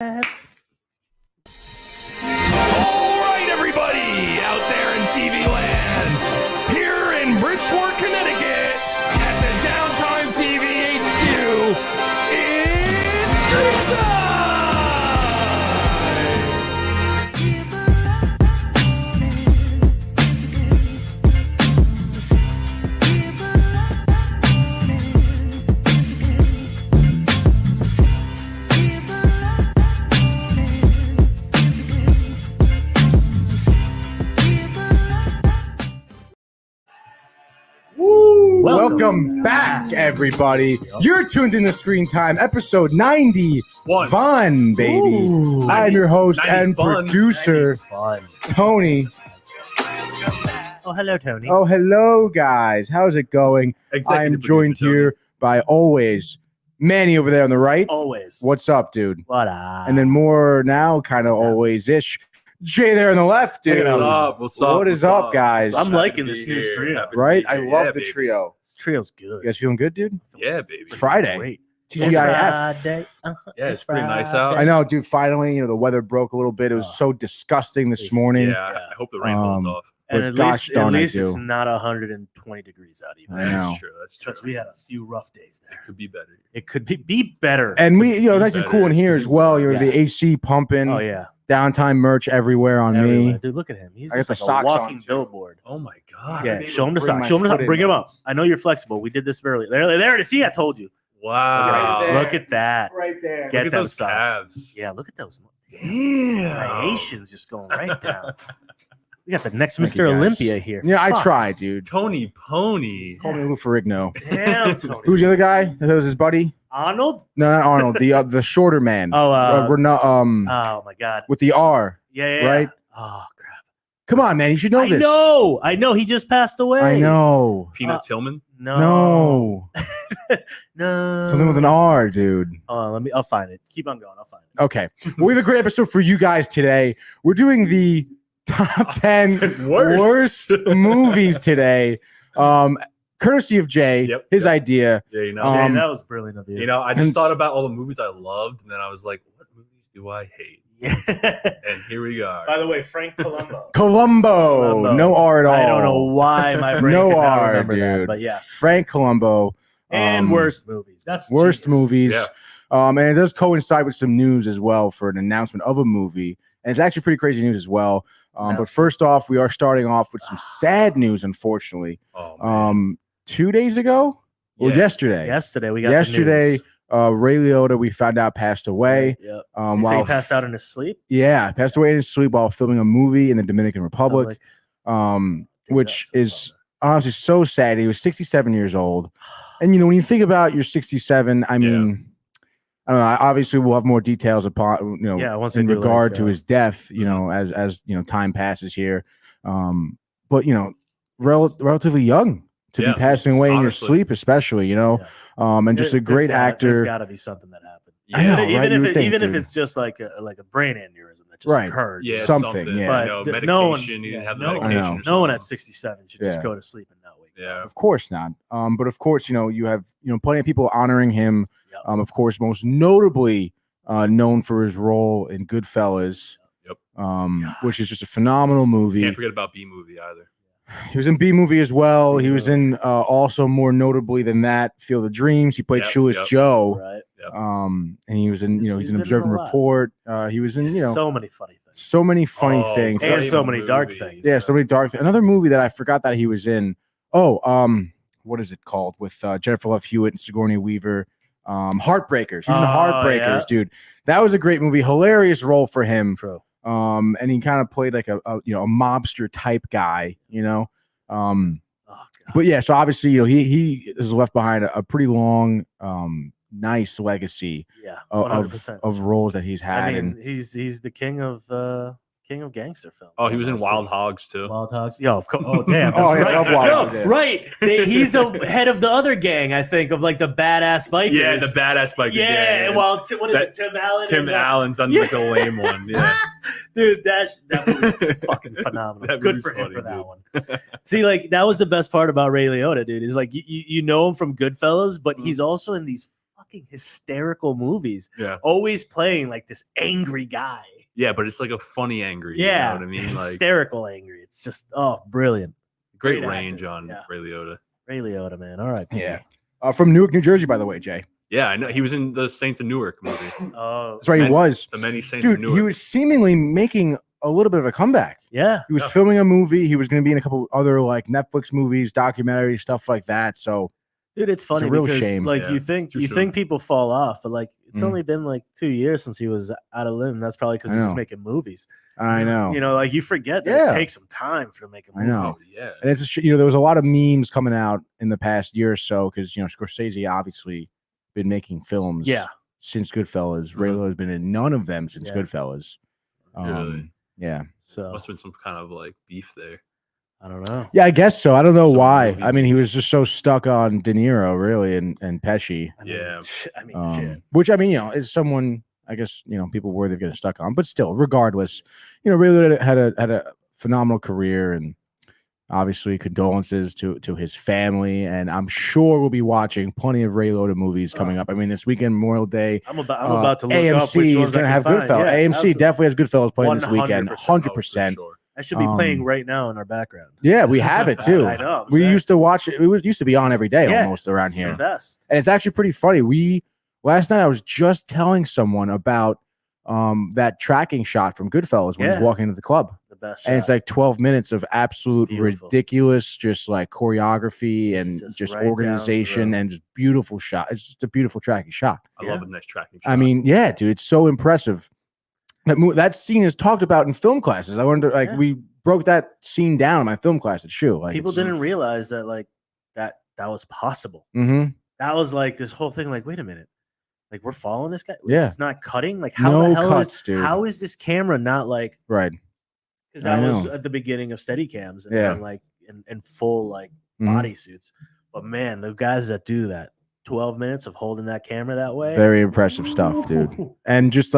All right, everybody out there in TV land, here in Bridgeport, Connecticut, at the Downtime TV HQ, it's Dream Time! Welcome back, everybody. You're tuned in to Screen Time, episode 91, fun, baby. Ooh, I'm your host and fun. producer, Tony. Oh, hello, Tony. Oh, hello, guys. How's it going? I'm joined here by always Manny over there on the right. Always. What's up, dude? What up? And then more now, kind of always-ish. Jay there on the left, dude. What's up? What's up? What is up, guys? I'm liking this new trio. Right? I love the trio. This trio's good. You guys feeling good, dude? Yeah, baby. It's Friday. Great. TGIF. Yeah, it's pretty nice out. I know, dude. Finally, the weather broke a little bit. It was so disgusting this morning. Yeah, I hope the rain holds off. And But at gosh least, darn, I it's do. not 120 degrees out even. I know. That's true. Because we had a few rough days there. It could be better. It could be better. And we, nice and better. cool in here as well. Yeah. The AC pumping. Oh yeah. Downtime merch everywhere on Everywhere. me. Dude, look at him. He's I got just the like a socks on, walking too. billboard. Oh my god. Yeah, show him the bring socks. my Show him the foot socks. in Bring him there. up. I know you're flexible. We did this earlier. There it is. See, I told you. Wow. Right Look at that. Right there. Get Look at them those socks. calves. Yeah, look at those. Damn. Asians just going right down. We got the next Thank you, Mr. guys. Olympia here. Yeah, I Fuck. try, dude. Tony Pony. Call me Lou Ferrigno. Damn, Tony. Who's the other guy? That was his buddy? Arnold? No, not Arnold. The shorter man. Oh, Renault, oh my God. with the R. Yeah. Right? Oh crap. Come on, man. You should know this. I know. He just passed away. I know. Peanut Tillman. No. No. Something with an R, dude. Hold on, I'll find it. Keep on going. I'll find it. Okay. Well, we have a great episode for you guys today. We're doing the top 10 worst movies today. Courtesy of Jay, Yep, his yep. idea. Yeah, you know. Jay, that was brilliant of you. I just thought about all the movies I loved, and then I was like, what movies do I hate? Yeah. And here we are. By the way, Frank Columbo. Columbo. No R at all. I don't know why my brain No could not R, remember dude. that, but yeah. Frank Columbo. And worst movies. That's Worst genius. movies. Yeah. And it does coincide with some news as well for an announcement of a movie. And it's actually pretty crazy news as well. But first off, we are starting off with some sad news, unfortunately. Oh, man. 2 days ago or Yeah. yesterday? Yesterday, we got Yesterday, the news. Ray Liotta, we found out, passed away. Yep. Um, You say he while passed out in his sleep? Yeah, passed away in his sleep while filming a movie in the Dominican Republic, Dude, which that's is honestly so sad. He was 67 years old. And, when you think about you're 67, I mean, I don't know. Obviously, we'll have more details upon, once they in do, regard to his death, as time passes here. But, relatively young to be passing away in your sleep, especially, and just a great actor. There's got to be something that happened. I know, even right? You would think, if dude. it's just like a brain aneurysm that just occurred. Yeah, something, yeah. But medication. no one- you didn't have no one- medication. I know. or No one something. at 67 should just Yeah. go to sleep and not wake up. Yeah. Of course not. But of course, you have plenty of people honoring him. Yep. Of course, most notably known for his role in Goodfellas. Yep. Which is just a phenomenal movie. Can't forget about B movie either. He was in B movie as well. He was in also more notably than that, Field of Dreams. He played Yep, Shoeless yep. Joe. Right. Yep. And he was in, He's he's been an in Observe and a lot. Report. He was in, So many funny things. so many funny Oh, things. not And so even many dark movies. things. Yeah, so many dark. Another movie that I forgot that he was in. What is it called? With Jennifer Love Hewitt and Sigourney Weaver. Heartbreakers. He was in Heartbreakers, yeah. dude. That was a great movie. Hilarious role for him. True. And he kind of played like a mobster type guy, Oh, God. But yeah, so obviously, he has left behind a pretty long, nice legacy Yeah. of 100%. roles that he's had. I mean, and he's the king of gangster film. Oh, he was in honestly. Wild Hogs too. Wild Hogs. Yo, of course. Oh, damn. Oh, That's yeah, right. I love Wild Hogs, No, yeah. right. He's the head of the other gang, I think, of like the badass bikers. Yeah, the badass bike. Yeah, well, what is That- it? Tim Allen. Tim and, Allen's on like the lame one. Yeah. Dude, that was fucking phenomenal. That Good movie's for him funny, for that dude. one. See, like that was the best part about Ray Liotta, dude. Is like you know him from Goodfellas, but he's also in these fucking fucking hysterical movies. Yeah. Always playing like this angry guy. Yeah, but it's like a funny angry. Yeah. You know what I mean? Like Hysterical angry. It's just, brilliant. great Great range actor. on Yeah. Ray Liotta. Ray Liotta, man. All right. Yeah. From Newark, New Jersey, by the way, Jay. Yeah, I know. He was in the Saints of Newark movie. Oh, That's right, he was. The Many Saints Dude, of Newark. he was seemingly making a little bit of a comeback. yeah. He was filming a movie. He was going to be in a couple other like Netflix movies, documentaries, stuff like that. So, Dude, it's funny a real because shame. like Yeah, you think too you soon. think people fall off, but like it's Mm. only been like 2 years since he was out of limb. That's probably because I he's know. just making movies. I know. You know, like you forget that Yeah. it takes some time for to make a I movie. know. Oh, yeah. And it's there was a lot of memes coming out in the past year or so because Scorsese obviously been making films Yeah. since Goodfellas. Ray Liotta's been in none of them since Yeah. Goodfellas. Really? Yeah. So Must have been some kind of like beef there. I don't know. Yeah, I guess so. I don't know Some why. movie I mean, he beef. was just so stuck on De Niro, really, and Pesci. I mean, Yeah. I mean, shit. Which I mean, is someone I guess people worthy of getting stuck on, but still, regardless, Ray Liotta had a phenomenal career, and obviously condolences to his family, and I'm sure we'll be watching plenty of Ray Liotta movies coming up. I mean, this weekend, Memorial Day. I'm about to look up AMC which is ones I going to can have find. Goodfellas. Yeah, AMC absolutely. definitely has Goodfellas playing this weekend, 100%. 100%. For sure. That should be playing right now in our background. Yeah, we have it too. I know. We used to watch it. It used to be on every day almost around It's here. the best. And it's actually pretty funny. Last night I was just telling someone about that tracking shot from Goodfellas when he's walking into the club. The best. And it's like 12 minutes of absolute beautiful. ridiculous, just like choreography and It's just right down organization through. and just beautiful shot. It's just a beautiful tracking shot. I love a nice tracking shot. I mean, yeah, dude, it's so impressive. That scene is talked about in film classes. I wonder, we broke that scene down in my film class at SHU. Like, people didn't realize that that was possible. Mm-hmm. That was like this whole thing. Like, wait a minute, like we're following this guy. Yeah. It's not cutting. Like, how No the hell cuts, is dude. how is this camera not like? Right. Because I that was know. at the beginning of Steadicams and Yeah. then, like in full like Mhm. bodysuits. But man, the guys that do that, 12 minutes of holding that camera that way, Very impressive stuff, dude. And just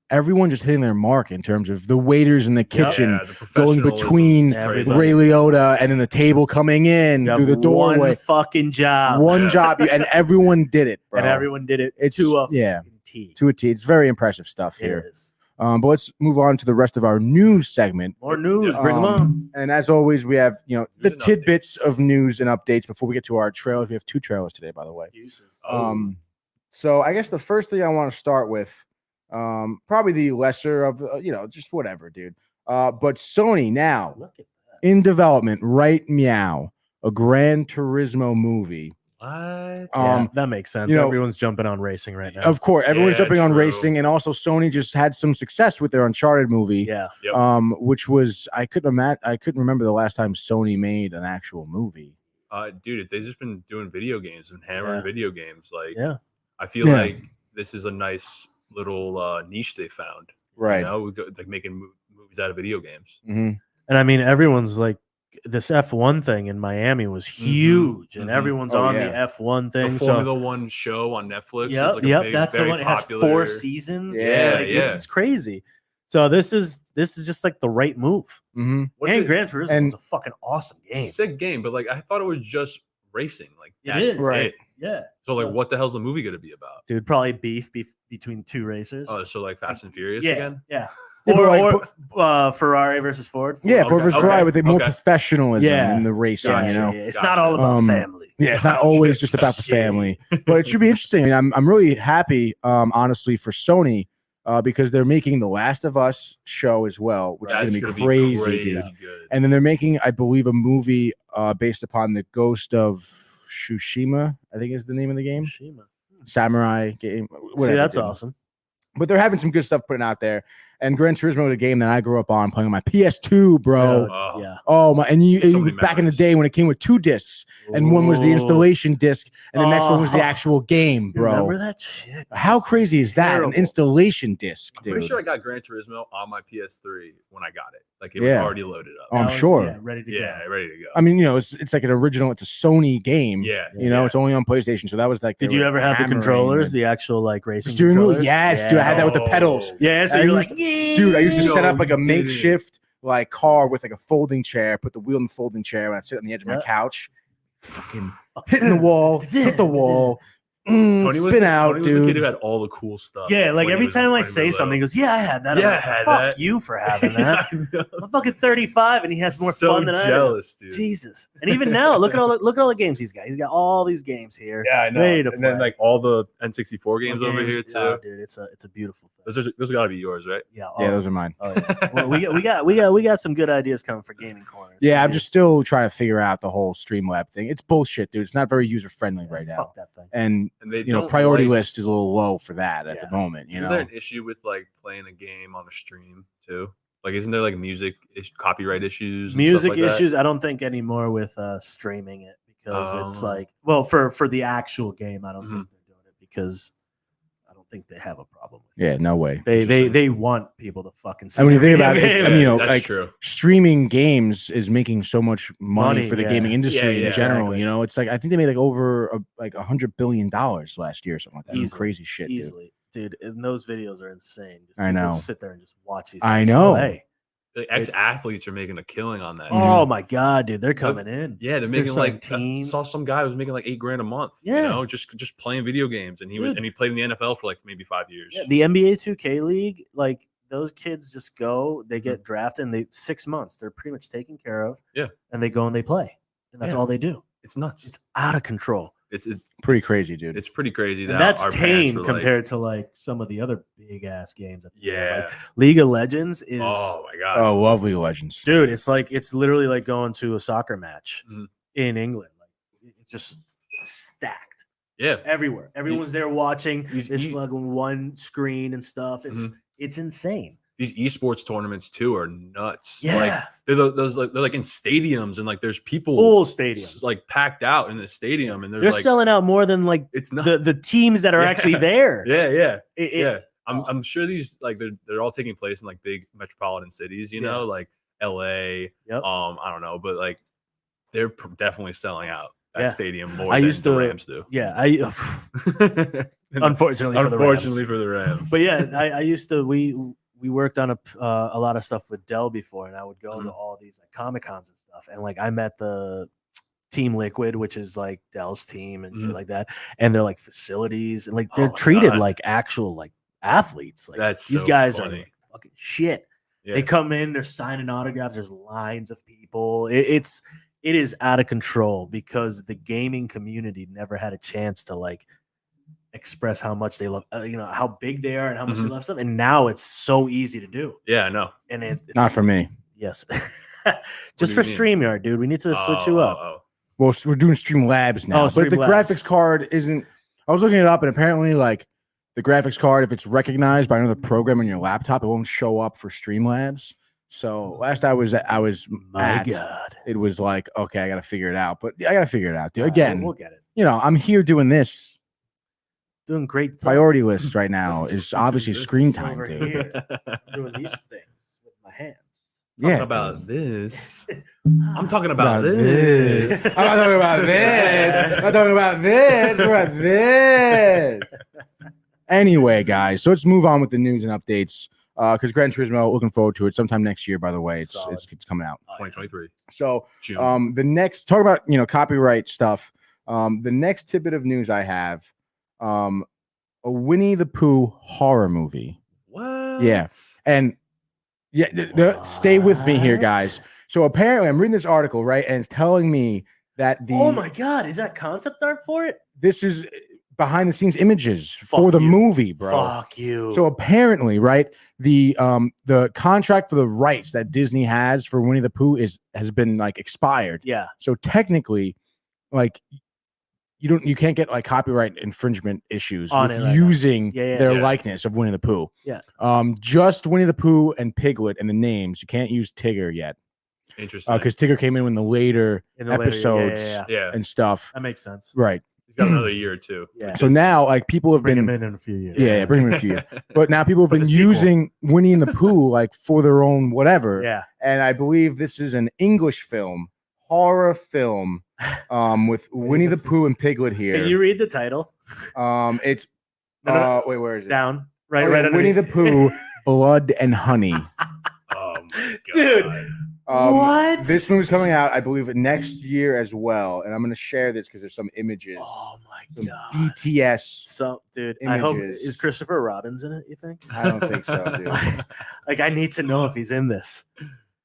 everyone just hitting their mark in terms of the waiters in the kitchen the going professionalism between is crazy. Everybody. Ray Liotta and then the table coming in You have through the doorway. one fucking job, One job, and everyone did it, bro. and everyone did it It's to a yeah, fucking T. to a T. It's very impressive stuff It here. is. But let's move on to the rest of our news segment. More news, bring them on. And as always, we have the and tidbits updates. of news and updates before we get to our trailers. We have 2 trailers today, by the way. Oh. So I guess the first thing I want to start with, probably the lesser of just whatever, dude. But Sony now Look at that. in development, right meow, a Gran Turismo movie. What? Yeah, that makes sense. you know- Everyone's jumping on racing right now. Of course, everyone's Yeah, jumping on true. racing, and also Sony just had some success with their Uncharted movie. Yeah. Yep. Which was I couldn't remember the last time Sony made an actual movie. Dude, they've just been doing video games and hammering Yeah. video games. Like, Yeah. I feel Yeah. like this is a nice little niche they found. Right. You know, we go, like making movies out of video games. Mm-hmm. And I mean, everyone's like, this F1 thing in Miami was huge, and Mhm. everyone's Oh, on yeah. the F1 The thing. Formula One show on Netflix. Yep, is like a yep, big, that's the very one. It has popular. 4 seasons. Yeah, like, yeah. It's crazy. So this is just like the right move. Mm-hmm. What's And it? Gran Turismo and- was a fucking awesome game. Sick game, but like I thought it was just racing. Like It that's is. Right. it. Yeah, So like, what the hell's the movie gonna be about? dude, probably beef between 2 racers. Oh, so like Fast and Furious yeah, again? yeah. Yeah, but Or Ferrari versus Ford. Yeah, Okay, for Ferrari okay, with the more okay. professionalism Yeah. in the racing, Yeah, you know. it's not all about family. Yeah, it's not always just about the Shit. family, but it should be interesting. And I'm really happy, honestly, for Sony because they're making the Last of Us show as well, which That's is gonna going to be crazy, dude. good. And then they're making, I believe, a movie based upon the Ghost of Tsushima, I think is the name of the game. Shima. Samurai game. See, Whatever, that's dude. awesome. But they're having some good stuff putting out there. And Gran Turismo is a game that I grew up on playing on my PS2, bro. Oh. Yeah. Oh my! And you So many back in the memories. day when it came with 2 discs, and one was the Ooh. installation disc, and the next one was the Oh. actual game, You bro. Remember that shit? How crazy is that? Terrible. An installation disc, I'm dude. pretty sure I got Gran Turismo on my PS3 when I got it. Like it Yeah. was already loaded up. Oh, I'm That was- sure. Yeah, ready to Yeah, go. ready to go. I mean, it's like an original. It's a Sony game. yeah, You know, yeah. it's only on PlayStation, so that was like. Did they you were ever have the hammering controllers, the the actual like racing steering wheel? controllers? Yes, dude. I had that with the Oh. pedals. Yeah, so I you're used like, Dude, I used to No, set up like a you didn't. makeshift like car with like a folding chair, put the wheel in the folding chair, and I'd sit on the edge of my Yeah. couch, fucking hitting the wall, hit the wall. spin out, Tony dude. was the kid who had all the cool stuff. Yeah, like when he every was- time I when he say was something, he little. goes, "Yeah, I had that." Yeah, I'm I like, had fuck that. you for having that. I know. I'm fucking 35, and he has more so fun than jealous, I do. dude. Jesus. And even now, look at all the games he's got. He's got all these games here. Yeah, I know. Ready to And then play. like all the N64 games More over here too. Oh, dude, it's a beautiful thing. Those got to be yours, right? Yeah, Yeah, those are mine. Oh, yeah. Well, we got some good ideas coming for gaming corners. Yeah, I'm just still trying to figure out the whole Streamlab thing. It's bullshit, dude. It's not very user friendly right now. Fuck that thing. And And they you know, don't priority like- list is a little low for that at the moment. You Isn't know, there an issue with like playing a game on a stream too? Like, isn't there like copyright issues? And Music stuff like that? issues. I don't think anymore with streaming it because it's like, well, for the actual game, I don't think they're doing it because I don't think they have a problem with it. yeah, no way. They want people to fucking see. And when you think their about it, video I mean, you game. know, That's like true. streaming games is making so much money for the yeah. gaming industry Yeah, in general. exactly. You know, it's like I think they made like over like $100 billion last year or something like that. Some Easily. crazy shit, dude. Easily, dude. And those videos are insane. Just I people know. Sit there and just watch these. I guys know. play. The ex-athletes are making a killing on that. Oh my god, dude, they're coming in. Yeah, they're They're making starting like teams. I saw some guy who was making like $8,000 a month. Yeah. You know, just playing video games, and he played in the NFL for like maybe 5 years. Yeah, the NBA 2K League, like those kids just go, they get drafted, and 6 months, they're pretty much taken care of. Yeah. And they go and they play. And that's Yeah. all they do. It's nuts. It's out of control. It's Pretty crazy, dude. It's pretty crazy. And That that's our parents tame were like, compared to like some of the other big ass games. Yeah. Like League of Legends is Oh my god. Oh, love League of Legends. dude, it's literally like going to a soccer match Mhm. in England. Like it's just stacked Yeah. everywhere. Everyone's there watching. These It's e- fucking one screen and stuff. Mm-hmm. It's insane. These esports tournaments too are nuts. Yeah. Like they're like in stadiums, and like there's people Full stadiums. like packed out in the stadium, and there's They're like selling out more than like it's not. the teams that are Yeah. actually there. Yeah. It- Yeah. I'm sure these like they're all taking place in like big metropolitan cities, you know, like LA. Yep. I don't know, but like they're definitely selling out that Yeah. stadium more I than used the to- Rams do. Yeah, unfortunately for the Rams. Unfortunately for the Rams. But yeah, I used to we worked on a lot of stuff with Dell before, and I would go to all these like Comic Cons and stuff, and like I met the Team Liquid, which is like Dell's team and shit like that, and they're like facilities and like they're my treated God. like actual like athletes. Like That's these so guys are funny. like fucking shit. Yeah. They come in, they're signing autographs. There's lines of people. It is out of control because the gaming community never had a chance to like express how much they love, how big they are and how much they love stuff. And now it's so easy to do. Yeah, I know. And it's Not for me. yes, do just you for mean? StreamYard, dude. We need to switch you up. Well, we're doing Streamlabs now, but the Streamlabs. graphics card isn't. I was looking it up, and apparently, like the graphics card, if it's recognized by another program on your laptop, it won't show up for Streamlabs. So last I was My at, God, it was like, okay, I got to figure it out. But I got to figure it out, dude. All right, Again, we'll get it. I'm here doing this. Doing great. Things Priority list right now is obviously screen time, over dude. here. Doing these things with my hands. Talking Yeah, about dude. this. I'm talking about this. I'm not talking about this. I'm not talking about this. We're about this. Anyway, guys, so let's move on with the news and updates. Because Gran Turismo, looking forward to it sometime next year. By the way, it's coming out. 2023. So, June. the next talk about copyright stuff. The next tidbit of news I have, a Winnie the Pooh horror movie. What? Yeah. And stay with me here, guys. So apparently, I'm reading this article, right, and it's telling me that Oh my God, is that concept art for it? this is behind the scenes images for the you. movie, bro. Fuck you. So apparently, right, the contract for the rights that Disney has for Winnie the Pooh has been like expired. yeah, So technically, like you can't get like copyright infringement issues On with it, like, using yeah, their yeah. likeness of Winnie the Pooh. Yeah. Just Winnie the Pooh and Piglet and the names. You can't use Tigger yet Interesting. because Tigger came in the later in the later- episodes yeah. and stuff. that makes sense. Right. He's got another year or two. Yeah, So now, like people have bring been him in a few years. yeah, bring him in a few years. But now people have For the been sequel. using Winnie and the Pooh like for their own whatever. yeah. And I believe this is an English film, horror film, with Winnie the Pooh and Piglet here. Can you read the title It's No. wait, where is it? down? Right, Oh, right. yeah, Winnie the underneath. Pooh, Blood and Honey. Oh my God. Dude, What? This movie's coming out, I believe, next year as well. And I'm going to share this because there's some images. Oh my Some god. BTS. So, dude, I hope images. is Christopher Robbins in it, you think? I don't think so, dude. Like, I need to know if he's in this.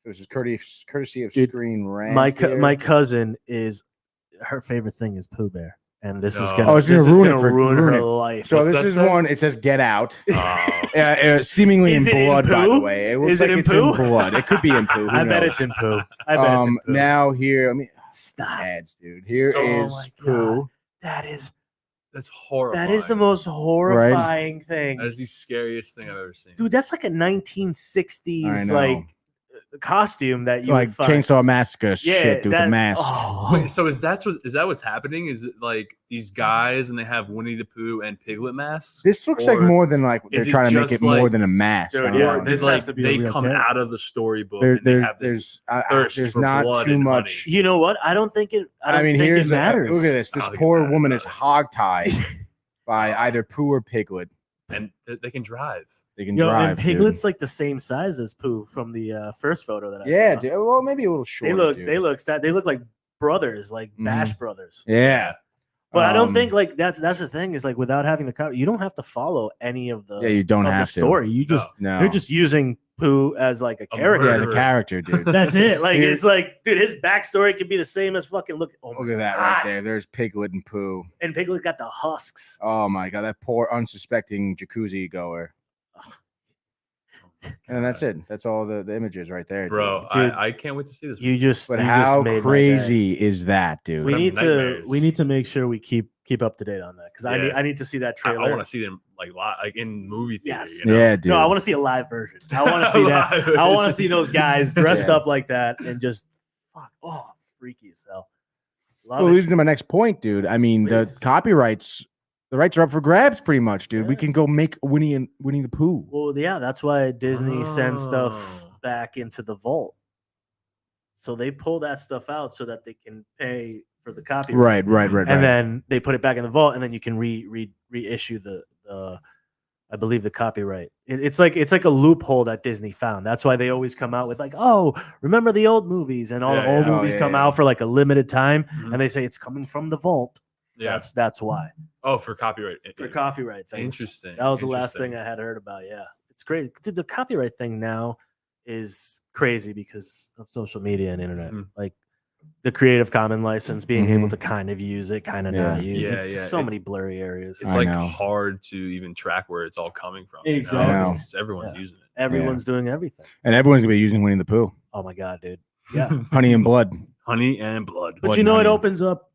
This is courtesy of Dude, Screen Rant. My cousin is her favorite thing is Pooh Bear. And this is No. gonna, Oh, it's gonna ruin her it. life. So What's this that is say? one. It says "Get Out." Oh. Seemingly Is in it in blood, by the Pooh? way. It looks Is like it in it's Pooh? in blood. It could be in Pooh. Who I bet knows? it's in Pooh. I bet it's in Pooh. Now here, I mean, Stop. ads, dude. Here So- is Oh my God. Pooh. That's horrifying. That is the most horrifying thing. That is the scariest thing I've ever seen. Dude, that's like a I 1960s know. like costume that you Like would find. Chainsaw Massacre shit, dude. The that- mask. Oh. Wait, so is that what's happening? Is it like these guys and they have Winnie the Pooh and Piglet masks? This looks like Or more than like they're is it trying to make just it more like- than a mask. Dude, I don't yeah, know. Or this did, has to be a they real come character. out of the storybook There- and they there's have this there's thirst for not blood too and much. You know what? I don't think it mean, think here's it matters. look at this. I This don't think it poor matters woman is either. hogtied by either Pooh or Piglet. and they can drive. They can Yo, drive. and Piglet's like the same size as Pooh from the first photo that I dude. Yeah, saw. dude. Well, maybe a little shorter. They look like brothers, like Bash brothers. Yeah. But I don't Um, think like that's the thing is like without having the copy, you don't have to follow any of the Yeah, you don't of have the to. story. You just No. you're just using Pooh as like a character. Yeah, as a murderer. character, dude. That's it. Like Here- it's like, dude, his backstory could be the same as fucking look. Oh my Look at that God. right there. There's Piglet and Pooh. And Piglet got the husks. Oh my god, that poor unsuspecting jacuzzi goer. And that's it. That's all the images right there, Bro, Dude. I can't wait to see this. You just But you how just made my day. crazy is that, dude? We Them need nightmares. to make sure we keep up to date on that because Yeah. I need to see that I trailer. want to see them like in movie theater. Yes. You know? Yeah, dude. No, I want to see a live version. I want to see that. Live I want to version. see those guys dressed Yeah. up like that and just fuck. Oh, freaky as hell. Love Well, it. leads me to my next point, dude. I mean, Please. the copyrights, the rights are up for grabs, pretty much, dude. We Yeah. can go make Winnie the Pooh. Well, yeah, that's why Disney sends stuff Oh. back into the vault. So they pull that stuff out so that they can pay for the copyright. Right. And then they put it back in the vault, and then you can reissue the I believe the copyright. It's like a loophole that Disney found. That's why they always come out with like, oh, remember the old movies, and all the Yeah, old yeah. movies Oh, come yeah. out for like a limited time, Mhm. and they say it's coming from the vault. Yeah. That's why Oh, for copyright. for copyright things. Interesting. That was the last interesting. thing I had heard about. Yeah, it's crazy. Dude, the copyright thing now is crazy because of social media and internet. Mhm. Like the Creative Commons license, being able Mhm. to kind of use it, kind of Yeah. not use. Yeah, It's yeah. So many blurry areas. It's I like know. hard to even track where it's all coming from. Exactly. I know. Because everyone's Yeah. using it. Everyone's doing everything. And everyone's gonna be using Winnie the Pooh. Oh my god, dude. Yeah. Honey and blood. Honey and blood. But Blood you and know, it honey. opens up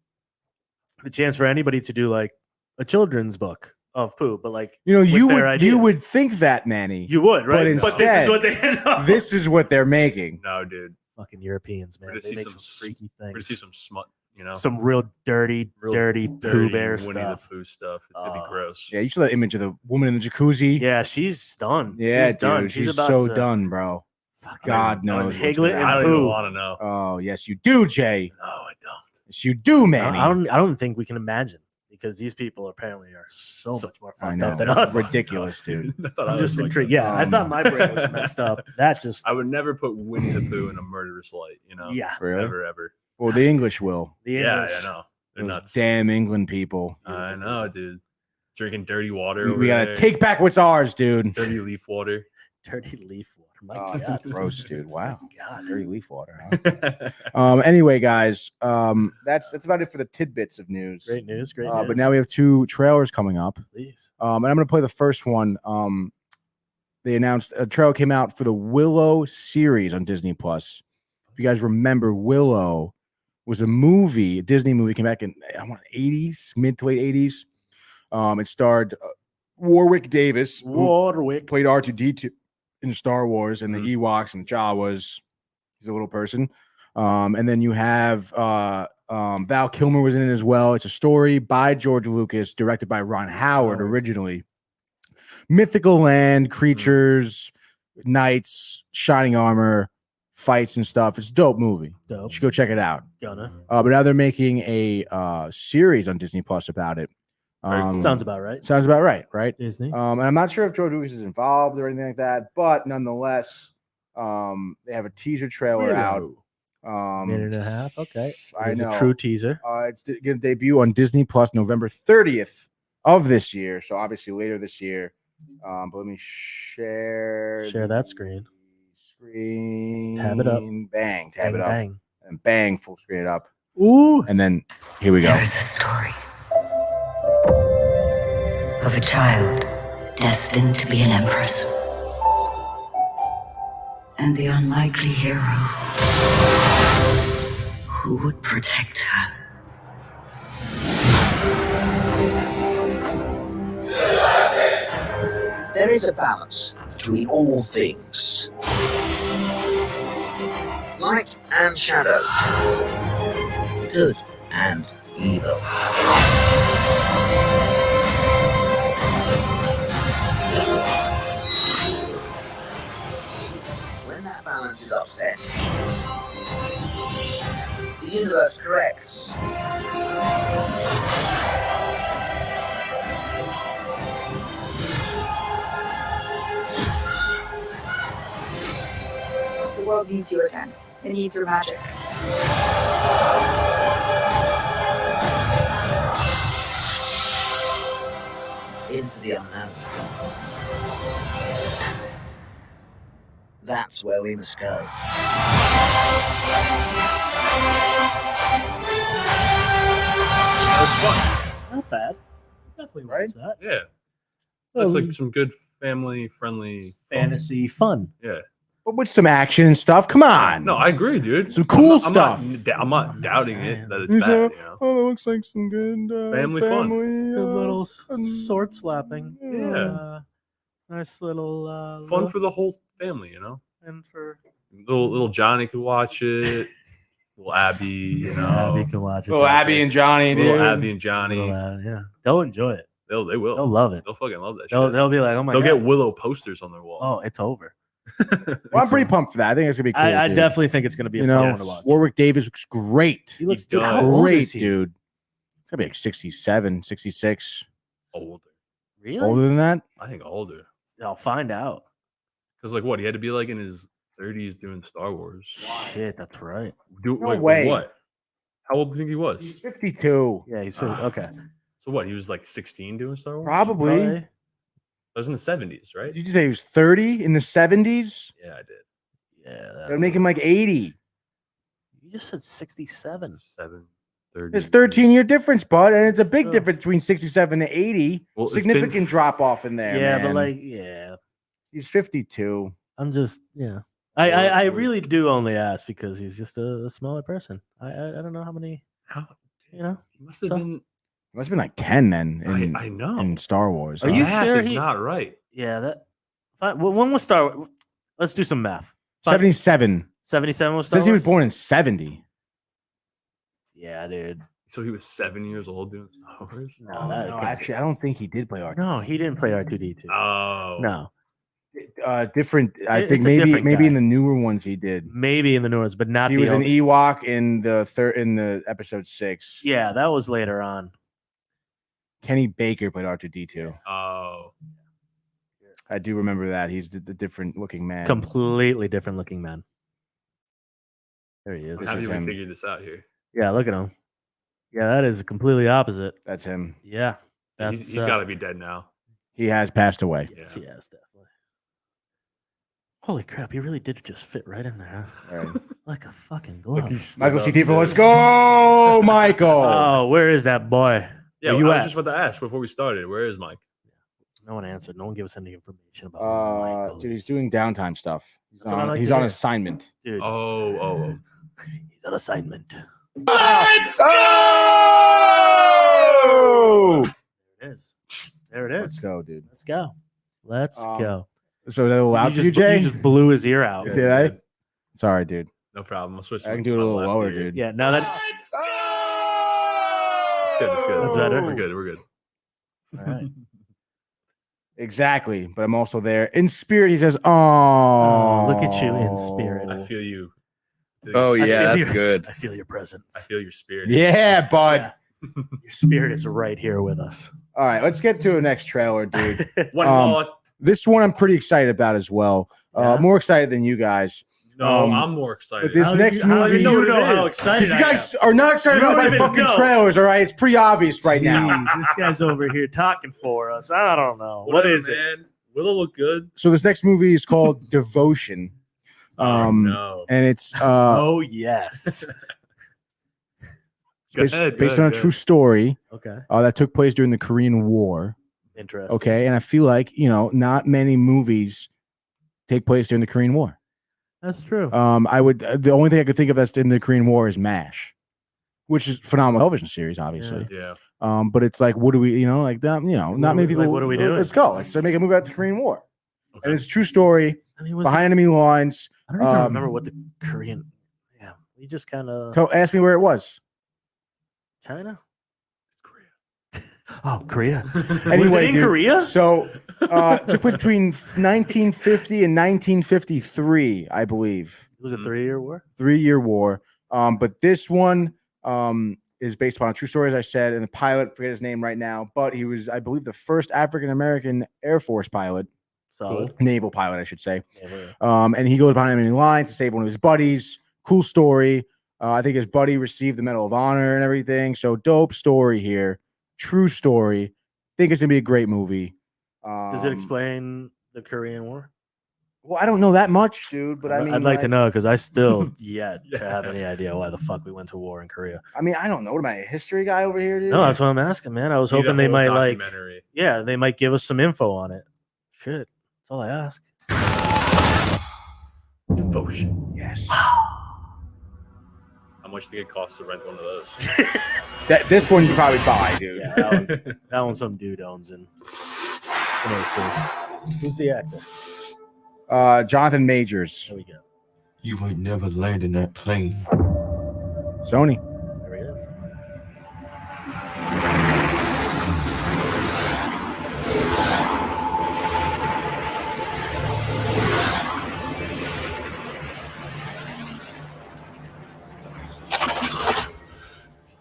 the chance for anybody to do like a children's book of Pooh, but like You know, with you their would ideas. think that, Manny. You would, right? But this instead, is what they end up. This is what they're making. No, dude. Fucking Europeans, man. We're gonna They see make some some freaky We're gonna things. see some smut, you know, Some real dirty Pooh Bear Winnie stuff. the Pooh stuff. It's gonna be gross. Yeah, you saw that image of the woman in the jacuzzi. Yeah, she's done. Yeah, she's done. dude. She's She's about so to, done, bro. Fuck, God man. knows. what's Piglet gonna and I don't happen. even Pooh. want to know. Oh, yes, you do, Jay. No, I don't. Yes, you do, Manny. I don't think we can imagine because these people apparently are so much more I fucked know. up than us. Ridiculous, dude. I thought I I'm was just fucked intrigued. up. Yeah, I thought my brain was messed up. That's just I would never put Winnie the Pooh in a murderous light, you know? yeah. Really? Never, ever. Well, the English will. The Yeah, English. I know. They're Those nuts. damn England people. I know, dude. Drinking dirty water. We over gotta there. take back what's ours, dude. dirty leaf water. Dirty leaf water. My Oh, God. it's gross, dude. Wow. God. Dirty leaf water. Huh? Anyway, guys, that's about it for the tidbits of news. Great news. Great news. But now we have 2 trailers coming up. Please. And I'm gonna play the first one. They announced a trailer came out for the Willow series on Disney Plus. If you guys remember, Willow was a movie, a Disney movie, came back in I want 80s, mid to late 80s. It starred Warwick Davis, who Warwick. played R2D2 in Star Wars and the Ewoks and the Jawas. He's a little person. And then you have Val Kilmer was in it as well. It's a story by George Lucas, directed by Ron Howard originally. Mythical land, creatures, knights, shining armor, fights and stuff. It's a dope movie. You Dope. should go check it out. Gonna. But now they're making a series on Disney Plus about it. Sounds about right. Sounds about right, right? Disney. And I'm not sure if George Lucas is involved or anything like that, but nonetheless, They have a teaser trailer out. Minute and a half. Okay. I know. A true teaser. It's going to debut on Disney Plus November 30th of this year. So obviously later this year. But let me share that screen. Tab it up. Bang. Tab Bang, it up. bang. And bang. Full screen it up. Ooh. And then here we go. There's a story of a child destined to be an empress. And the unlikely hero who would protect her. There is a balance between all things. Light and shadow. Good and evil. When that balance is upset, the universe corrects. The world needs you again. It needs your magic. Into the unknown. That's where we must go. That was fun. Not bad. Definitely Right? likes that. Yeah. That's like some good family friendly fantasy fun. Yeah. But with some action and stuff. Come on. No, I agree, dude. Some cool I'm stuff. I'm not doubting it that it's You bad. say, You know? oh, that looks like some good Family fun. Good little fun. sword slapping. Yeah. Nice little Fun look. for the whole family, you know. And for Little Johnny could watch it. Little Abby, you know. Abby can watch it. Little Abby and Johnny, dude. Little Abby and Johnny. Yeah, they'll enjoy it. They will. They'll love it. They'll fucking love that They'll, shit. they'll be like, oh my They'll god. get Willow posters on their wall. Oh, it's over. Well, I'm pretty pumped for that. I think it's gonna be cool. I dude. definitely think it's gonna be a You fun know, one to watch. Warwick Davis looks great. He looks He how does. old Great, is he? dude. He's gonna be like 67, 66. Older. Really? Older than that? I think older. I'll find out. Because like what? He had to be like in his 30s doing Star Wars. Shit, that's right. No Wait, way. What? How old do you think he was? He's 52. Yeah, he's okay. So what? He was like 16 doing Star Wars? Probably. Probably. That was in the 70s, right? Did you say he was 30 in the 70s? Yeah, I did. Yeah, That'd that's make him like 80. You just said 67. 7:30. There's 13-year difference, bud, and it's a big So- difference between 67 to 80. Well, it's Significant been- drop off in there. Yeah, man. but like, yeah. he's 52. I'm just, yeah. I really do only ask because he's just a smaller person. I don't know how many, How? you know. He must have So- been. Must have been like 10 then in, I know. in Star Wars. Are you Math sure is he- not right. Yeah, that. Fine. Well, when was Star Wars? Let's do some math. Fine. 77. 77 was Star Says he was Wars? born in 70. Yeah, dude. So he was 7 years old doing Star Wars. No, Oh, that no, can't actually, I don't think he did play R2. No, he didn't play R2D2. Oh. No, Different. I It's think a maybe different in guy. the newer ones he did. maybe in the new ones, but not He the was an old- Ewok in the episode 6. Yeah, that was later on. Kenny Baker played R2D2. Oh. I do remember that. He's the different looking man. Completely different looking man. There he is. How is did we him. figure this out here? Yeah, look at him. Yeah, that is completely opposite. That's him. Yeah, that's He's got to be dead now. He has passed away. Yeah. yes, definitely. Holy crap, he really did just fit right in there, huh? All right. Like a fucking Look, glove. he stood Michael up, C. Tiefer, too. let's go, Michael. Oh, where is that boy? Yeah, Where you I was at? just about to ask before we started. Where is Mike? No one answered. No one gave us any information about Michael. Dude, he's doing downtime stuff. That's what I like He's to on hear. assignment. Dude, Oh. he's on assignment. Let's go! There it is. There it Let's is. go, dude. Let's go. Let's go. So that allowed you, you Jay? just blew his ear out. Yeah. Did I? Sorry, dude. No problem. I'll switch. I can to do it a my little left lower, ear. dude. Yeah, now that It's good. It's good. That's better. We're good. We're good. all right. Exactly, but I'm also there in spirit. He says, "Oh, Oh, look at you in spirit. I feel you. Oh I yeah, feel that's your- good. I feel your presence. I feel your spirit. Yeah, bud." Yeah. Your spirit is right here with us. All right, let's get to the next trailer, dude. One Um, more. This one I'm pretty excited about as well. More excited than you guys. No, I'm more excited. But this next movie, you know how excited you guys are not excited about my fucking trailers, all right? It's pretty obvious right now. This guy's over here talking for us. I don't know. What is it? Man. Willow look good. So this next movie is called Devotion. No. And it's Oh yes. based on a true story. Okay. That took place during the Korean War. Interesting. Okay, and I feel like not many movies take place during the Korean War. That's true. The only thing I could think of that's in the Korean War is MASH, which is a phenomenal television series, obviously. Yeah. But it's like, what do we, like that, not many people. Like, what are we doing? Let's go. Let's make a movie about the Korean War. Okay. And it's a true story. I mean, behind enemy lines. I don't even remember what the Korean. Yeah, we just kind of. Ask me where it was. China. It's Korea. Oh, Korea. Anyway, was it in Korea? So took place between 1950 and 1953, I believe. It was a 3-year war. 3-year war. But this one is based upon a true story, as I said. And the pilot, I forget his name right now, but he was, I believe, the first African American Air Force pilot. Solid. Naval pilot, I should say. Yeah. And he goes behind enemy lines to save one of his buddies. Cool story. I think his buddy received the Medal of Honor and everything. So dope story here. True story. Think it's gonna be a great movie. Does it explain the Korean War? Well, I don't know that much, dude. But I mean, I'd like to know because I still yet to have any idea why the fuck we went to war in Korea. I mean, I don't know. What am I, a history guy over here, dude? No, that's what I'm asking, man. I was hoping they might they might give us some info on it. Shit, that's all I ask. Devotion. Yes. How much do it cost to rent one of those? This one you probably buy, dude. Yeah, that one some dude owns in AC. Who's the actor? Jonathan Majors. There we go. You ain't never landing that plane. Sony. There he is.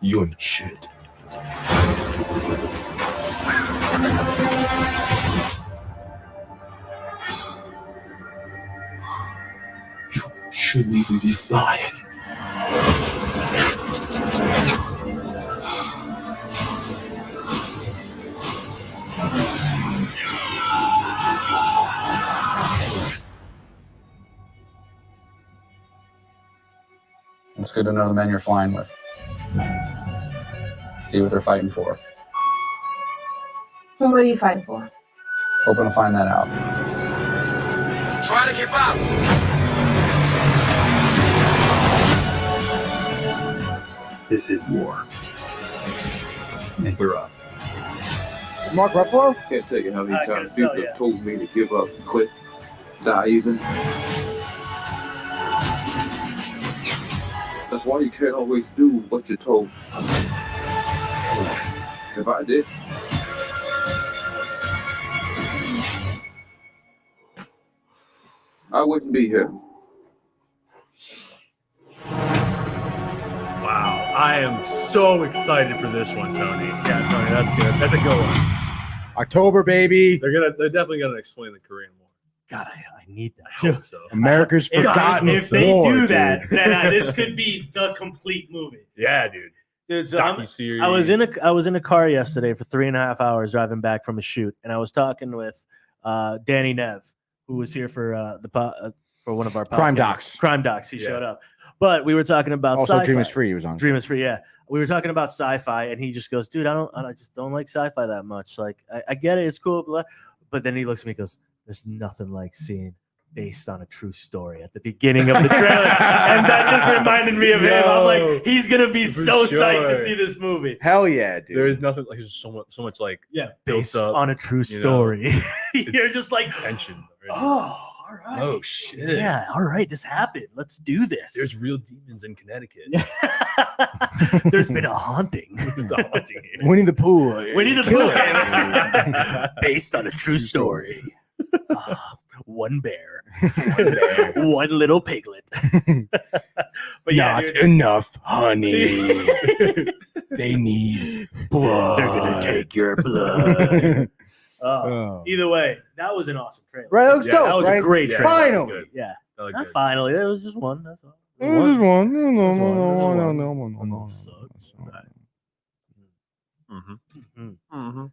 You ain't shit. You shouldn't even be flying. It's good to know the men you're flying with. See what they're fighting for. What are you fighting for? Hoping to find that out. Try to keep up. This is war. And we're up. Mark Ruffalo? Can't tell you how many I times can people tell ya. have told me to give up, quit, die even. That's why you can't always do what you're told. If I did, I wouldn't be here. Wow. I am so excited for this one, Tony. Yeah, Tony, that's good. That's a good one. October, baby. They're definitely gonna explain the Korean War. God, I need that. I hope so. America's forgotten If they war, do dude. that, then this could be the complete movie. Yeah, dude. Dude, so Docuseries. I was in a car yesterday for 3.5 hours driving back from a shoot, and I was talking with Danny Nev, who was here for for one of our podcasts. Crime Docs. He showed up, but we were talking about Also, sci-fi. Dream is Free. He was on. Dream is Free. Yeah, we were talking about sci-fi, and he just goes, "Dude, I just don't like sci-fi that much. Like, I get it, it's cool, but then he looks at me and goes, "There's nothing like seeing." Based on a true story at the beginning of the trailer, and that just reminded me of him. I'm like, he's gonna be so psyched to see this movie. Hell yeah, dude. There is nothing like there's so much like Based up, on a true story. You're just like tension. Already. Oh, all right. Oh shit. Yeah, all right, this happened. Let's do this. There's real demons in Connecticut. There's been a haunting. There's a haunting here. Winnie the Pooh. Winnie the Kill Pooh. Based on a true story. One bear, one little piglet. But yeah, not enough honey. They need blood. They're gonna take your blood. Either way, that was an awesome trailer. Right, that looks dope. That was right? a great Yeah, trailer. Finally. Yeah. That looked Not good. finally. It was just one. That's all. It was just one. No. Mm-hmm.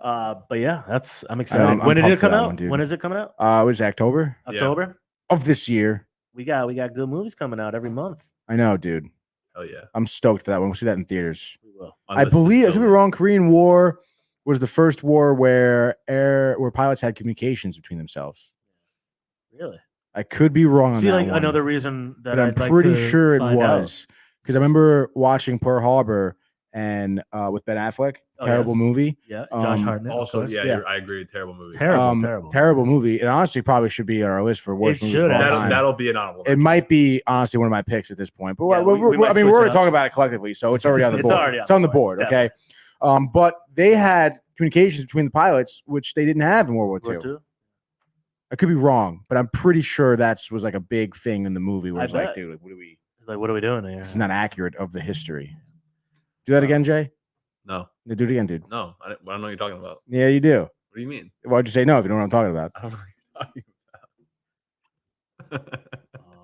But yeah, I'm excited. I'm When did pumped it for come that out? one, dude. When is it coming out? It was October October. of this year. We got good movies coming out every month. I know, dude. Oh yeah. I'm stoked for that one. We'll see that in theaters. We will. I believe I could be wrong. Korean War was the first war where pilots had communications between themselves. Really? I could be wrong on See, that like one, another reason that but I'm I'd like pretty to sure it find out. was because I remember watching Pearl Harbor and with Ben Affleck, terrible movie. Yeah, Josh Hartnett. Also, of course. yeah, I agree. Terrible movie. Terrible movie. It honestly probably should be on our list for worst movies of all time. That'll be an honorable. It might be honestly one of my picks at this point, but Yeah, we might we're already switch talking about it collectively, so it's already on the It's board. already on It's on the the board, board, okay? But they had communications between the pilots, which they didn't have in World War II. I could be wrong, but I'm pretty sure that was like a big thing in the movie where I it's like, bet. dude, what are we doing here? it's not accurate of the history. Do that again, Jay? No. Yeah, do it again, dude. No, I don't know what you're talking about. Yeah, you do. What do you mean? Why'd you say no if you don't know what I'm talking about? I don't know what you're talking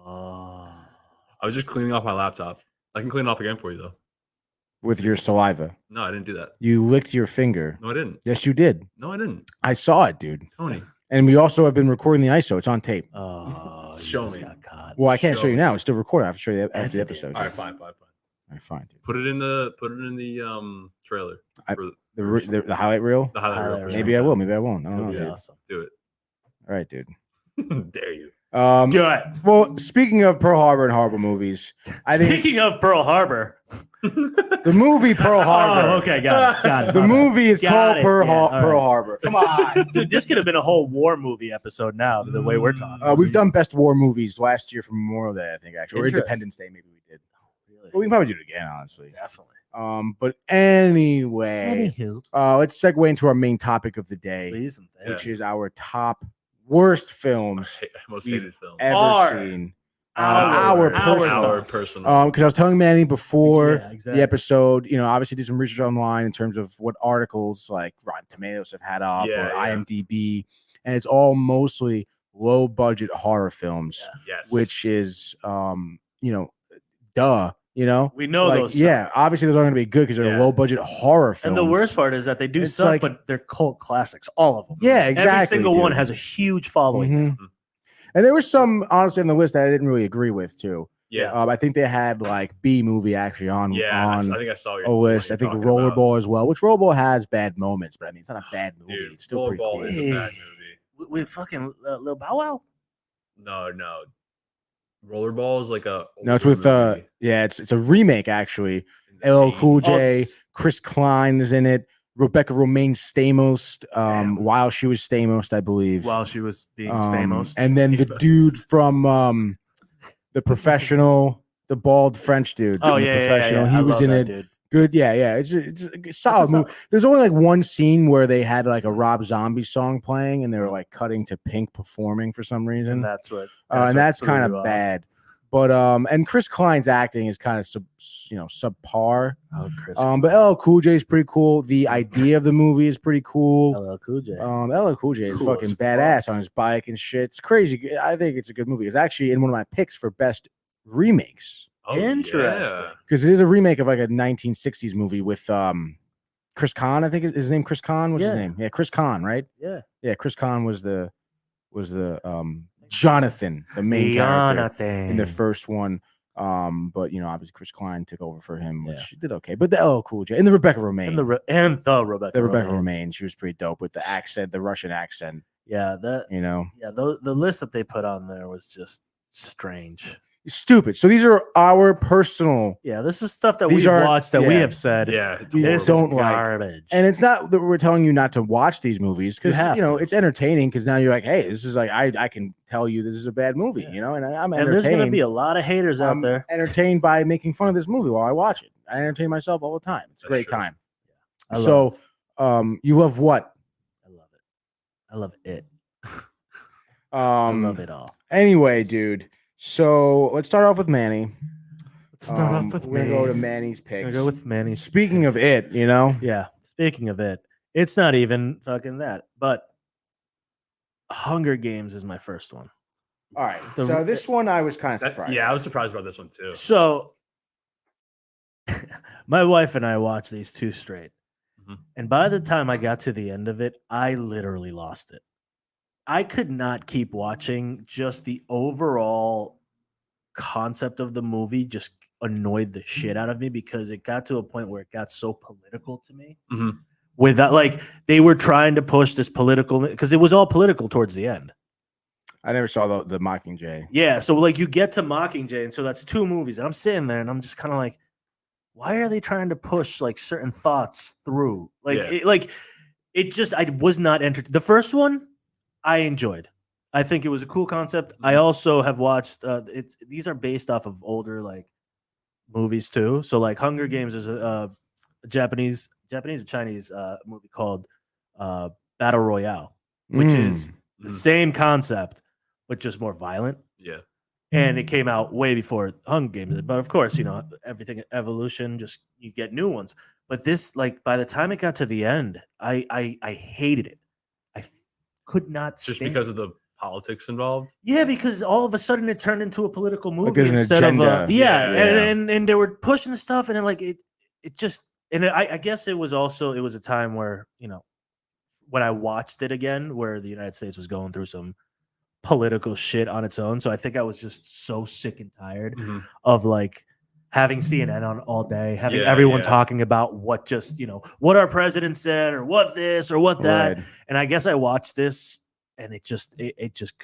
about. I was just cleaning off my laptop. I can clean it off again for you though. With your saliva. No, I didn't do that. You licked your finger. No, I didn't. Yes, you did. No, I didn't. I saw it, dude. Tony. And we also have been recording the ISO. It's on tape. Show me. Well, I can't show you now. It's still recording. I have to show you after the episode. All right, fine. All right, fine. Dude. Put it in the trailer. The highlight reel. The highlight reel. Maybe I will. Maybe I won't. I don't know. Be Dude. awesome. Do it. All right, dude. Dare you? Do it. Well, speaking of Pearl Harbor and Harbor movies, I think Speaking of Pearl Harbor, the movie Pearl Harbor. Oh, okay, got it. The movie is Got called it, Pearl yeah, all Pearl right. Harbor. Come on. Dude, this could have been a whole war movie episode now, the way we're talking. We've done best war movies last year for Memorial Day, I think, actually, or Independence Day, maybe we did. Really? But we can probably do it again, honestly. Definitely. But anyway, let's segue into our main topic of the day, Please and thank which you. is our top worst films Most we've hated film. ever seen. Our personal. Because I was telling Manny before Yeah, exactly. the episode, obviously did some research online in terms of what articles like Rotten Tomatoes have had up or IMDb, and it's all mostly low budget horror films, Yes. which is duh. We know like, those. yeah, obviously those aren't going to be good because they're low budget horror films. And the worst part is that they do It's suck, like- but they're cult classics, all of them. Yeah, exactly. Every single one dude. has a huge following. Mhm. And there was some honestly on the list that I didn't really agree with too. Yeah. I think they had like B movie actually on I think I saw your a list. I think Rollerball as well, which Rollerball has bad moments, but I mean it's not a bad movie. Dude, It's still pretty Rollerball cool. is a bad movie. With fucking Lil Bow Wow. No. Rollerball is like a No, it's older with movie. it's a remake actually. LL Cool J, Chris Klein is in it. Rebecca Romaine Stamos, while she was Stamos, I believe. While she was being Stamos. And then the dude from The Professional, the bald French dude. Oh from The yeah, Professional. yeah. He I was love in that it. dude. Good, yeah. It's a solid movie. There's only like one scene where they had like a Rob Zombie song playing, and they were like cutting to Pink performing for some reason. And that's what. And that's threw kind you of off. bad. But and Chris Klein's acting is kind of subpar. Oh, Chris. But LL Cool J is pretty cool. The idea of the movie is pretty cool. LL Cool J. LL Cool J is Cool fucking as fuck. badass on his bike and shit. It's crazy. I think it's a good movie. It's actually in one of my picks for best remakes Oh, Interesting. yeah. because it is a remake of like a 1960s movie with Chris Kahn. I think is his name Chris Kahn. What's his Yeah. name? Yeah, Chris Kahn, right? Yeah. Yeah, Chris Kahn was the Jonathan, the main character in the first one. But obviously Chris Klein took over for him, which she did okay. But the LL Cool J and the Rebecca Romaine, And the Rebecca. Rebecca Romaine, she was pretty dope with the accent, the Russian accent. Yeah, that. Yeah, the list that they put on there was just strange. Stupid. So these are our personal. Yeah, this is stuff that These we've are- watched that we yeah. have said. Yeah. This don't is like. garbage. And it's not that we're telling you not to watch these movies because have to. it's entertaining. Because now you're like, hey, this is like I can tell you this is a bad movie, and I'm And entertained. there's gonna be a lot of haters out I'm there. entertained by making fun of this movie while I watch it. I entertain myself all the time. It's a great true. time. I love So, it. you love what? I love it. I love it. I love it all. Anyway, dude. So let's start off with Manny. Let's start off with we're gonna go to Manny's I'm picks. gonna go with Manny. Speaking of it, Yeah. Speaking of it, It's not even fucking that. But Hunger Games is my first one. All right. So this one I was kind of surprised. Yeah, I was surprised about this one too. So my wife and I watched these two straight. And by the time I got to the end of it, I literally lost it. I could not keep watching. Just the overall concept of the movie just annoyed the shit out of me because it got to a point where it got so political to me. With that, like they were trying to push this political because it was all political towards the end. I never saw the Mockingjay. Yeah, so like you get to Mockingjay, and so that's two movies, and I'm sitting there and I'm just kind of like, why are they trying to push like certain thoughts through? Like, it just I was not entered. The first one, I enjoyed. I think it was a cool concept. I also have watched. These are based off of older like movies too. So like Hunger Games is a Japanese or Chinese movie called Battle Royale, which is the same concept but just more violent. Yeah. And it came out way before Hunger Games. But of course, you know, everything evolution, just you get new ones. But this, like, by the time it got to the end, I hated it. I could not just because of the politics involved. Yeah, because all of a sudden it turned into a political movie there's an instead agenda. of and they were pushing stuff, and then like it just I guess it was a time where, you know, when I watched it again, where the United States was going through some political shit on its own. So I think I was just so sick and tired of like having CNN on all day, having everyone talking about what just, you know, what our president said or what this or what that. Right. And I guess I watched this and it just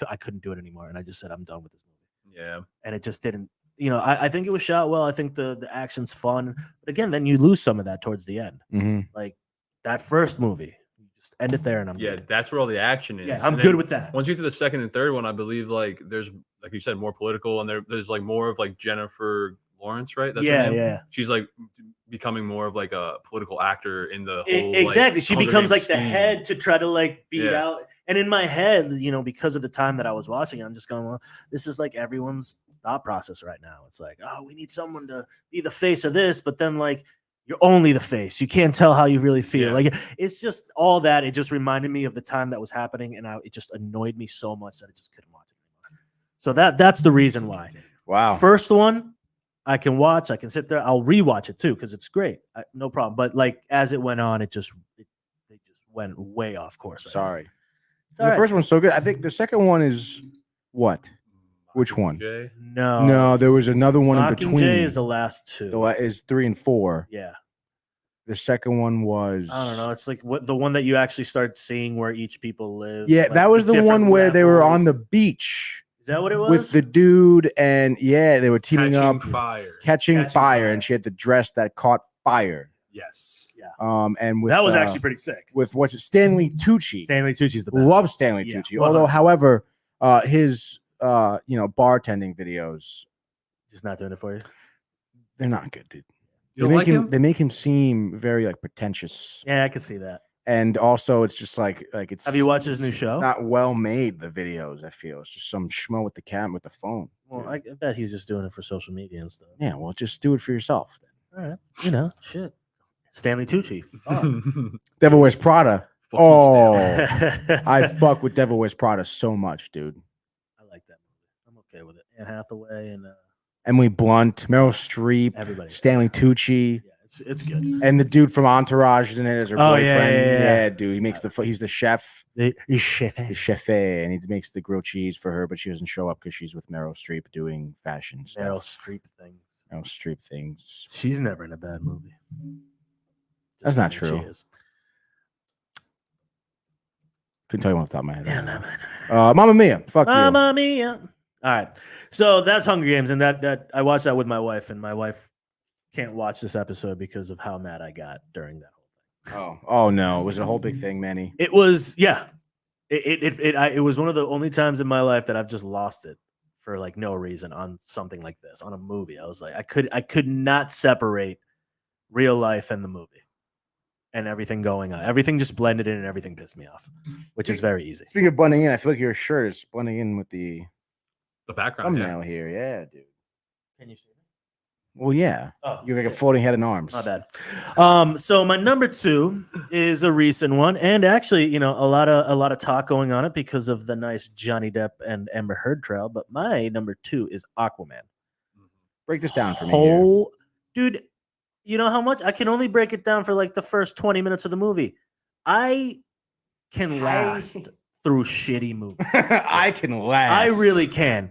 I couldn't do it anymore. And I just said, I'm done with this movie. Yeah. And it just didn't, you know, I think it was shot well. I think the action's fun. But again, then you lose some of that towards the end. Like that first movie. Just end it there, and I'm good. That's where all the action is. Yeah, I'm good with that. Once you get to the second and third one, I believe like there's, like you said, more political, and there's like more of like Jennifer Lawrence, right? That's her name? Yeah. She's like becoming more of like a political actor in the whole. Exactly. Like, she becomes like scheme. The head to try to like beat out. And in my head, you know, because of the time that I was watching, I'm just going, well, this is like everyone's thought process right now. It's like, oh, we need someone to be the face of this, but then like. You're only the face. You can't tell how you really feel. Like it's just all that. It just reminded me of the time that was happening, and it just annoyed me so much that I just couldn't watch it anymore. So that's the reason why. Wow. First one, I can watch. I can sit there. I'll rewatch it too because it's great. No problem. But like as it went on, they just went way off course. Sorry. The first one's so good. I think the second one is what? Which one? No, there was another one in between. Mockingjay is the last two. Is 3 and 4. Yeah. The second one was I don't know. It's like the one that you actually start seeing where each people live. Yeah, like that was the one where they were on the beach. Is that what it was? With the dude and they were teaming catching up, catching fire, and she had the dress that caught fire. Yes. Yeah. And with, that was actually pretty sick. With Stanley Tucci. Stanley Tucci's the best. Love Stanley Tucci. Although, however, his bartending videos just not doing it for you. They're not good, dude. They make him seem very like pretentious. Yeah, I can see that. And also, it's just like it's. Have you watched his new show? It's not well made. The videos, I feel, it's just some schmo with the phone. Well, I bet he's just doing it for social media and stuff. Yeah, well, just do it for yourself. Then. All right, you know, shit. Stanley Tucci. Devil Wears Prada. I fuck with Devil Wears Prada so much, dude. I like that movie. I'm okay with it. Anne Hathaway and Emily Blunt, Meryl Streep, everybody. Stanley Tucci. Yeah, it's good. And the dude from Entourage is in it as her boyfriend. Yeah, dude. He makes he's the chef. The chef. The chef, and he makes the grilled cheese for her, but she doesn't show up because she's with Meryl Streep doing fashion stuff. Meryl Streep things. She's never in a bad movie. That's not true. She is. Couldn't tell you off the top of my head. Yeah, no, man. Mamma Mia. Fuck you. Mamma Mia. All right. So that's Hunger Games, and that I watched that with my wife, and my wife can't watch this episode because of how mad I got during that whole thing. Oh no. Was it a whole big thing, Manny? It was, yeah. It was one of the only times in my life that I've just lost it for like no reason on something like this, on a movie. I was like, I could not separate real life and the movie. And everything going on. Everything just blended in and everything pissed me off, which is very easy. Speaking of blending in, I feel like your shirt is blending in with the background thumbnail here. Yeah, dude. Can you see me? Well, yeah. Oh, You're like a shit. floating head and arms. My bad. So my number 2 is a recent one, and actually, a lot of talk going on it because of the nice Johnny Depp and Amber Heard trial. But my number 2 is Aquaman. Break this down for me here. Dude, you know how much? I can only break it down for like the first 20 minutes of the movie. I can last through shitty movies. I can last. I really can.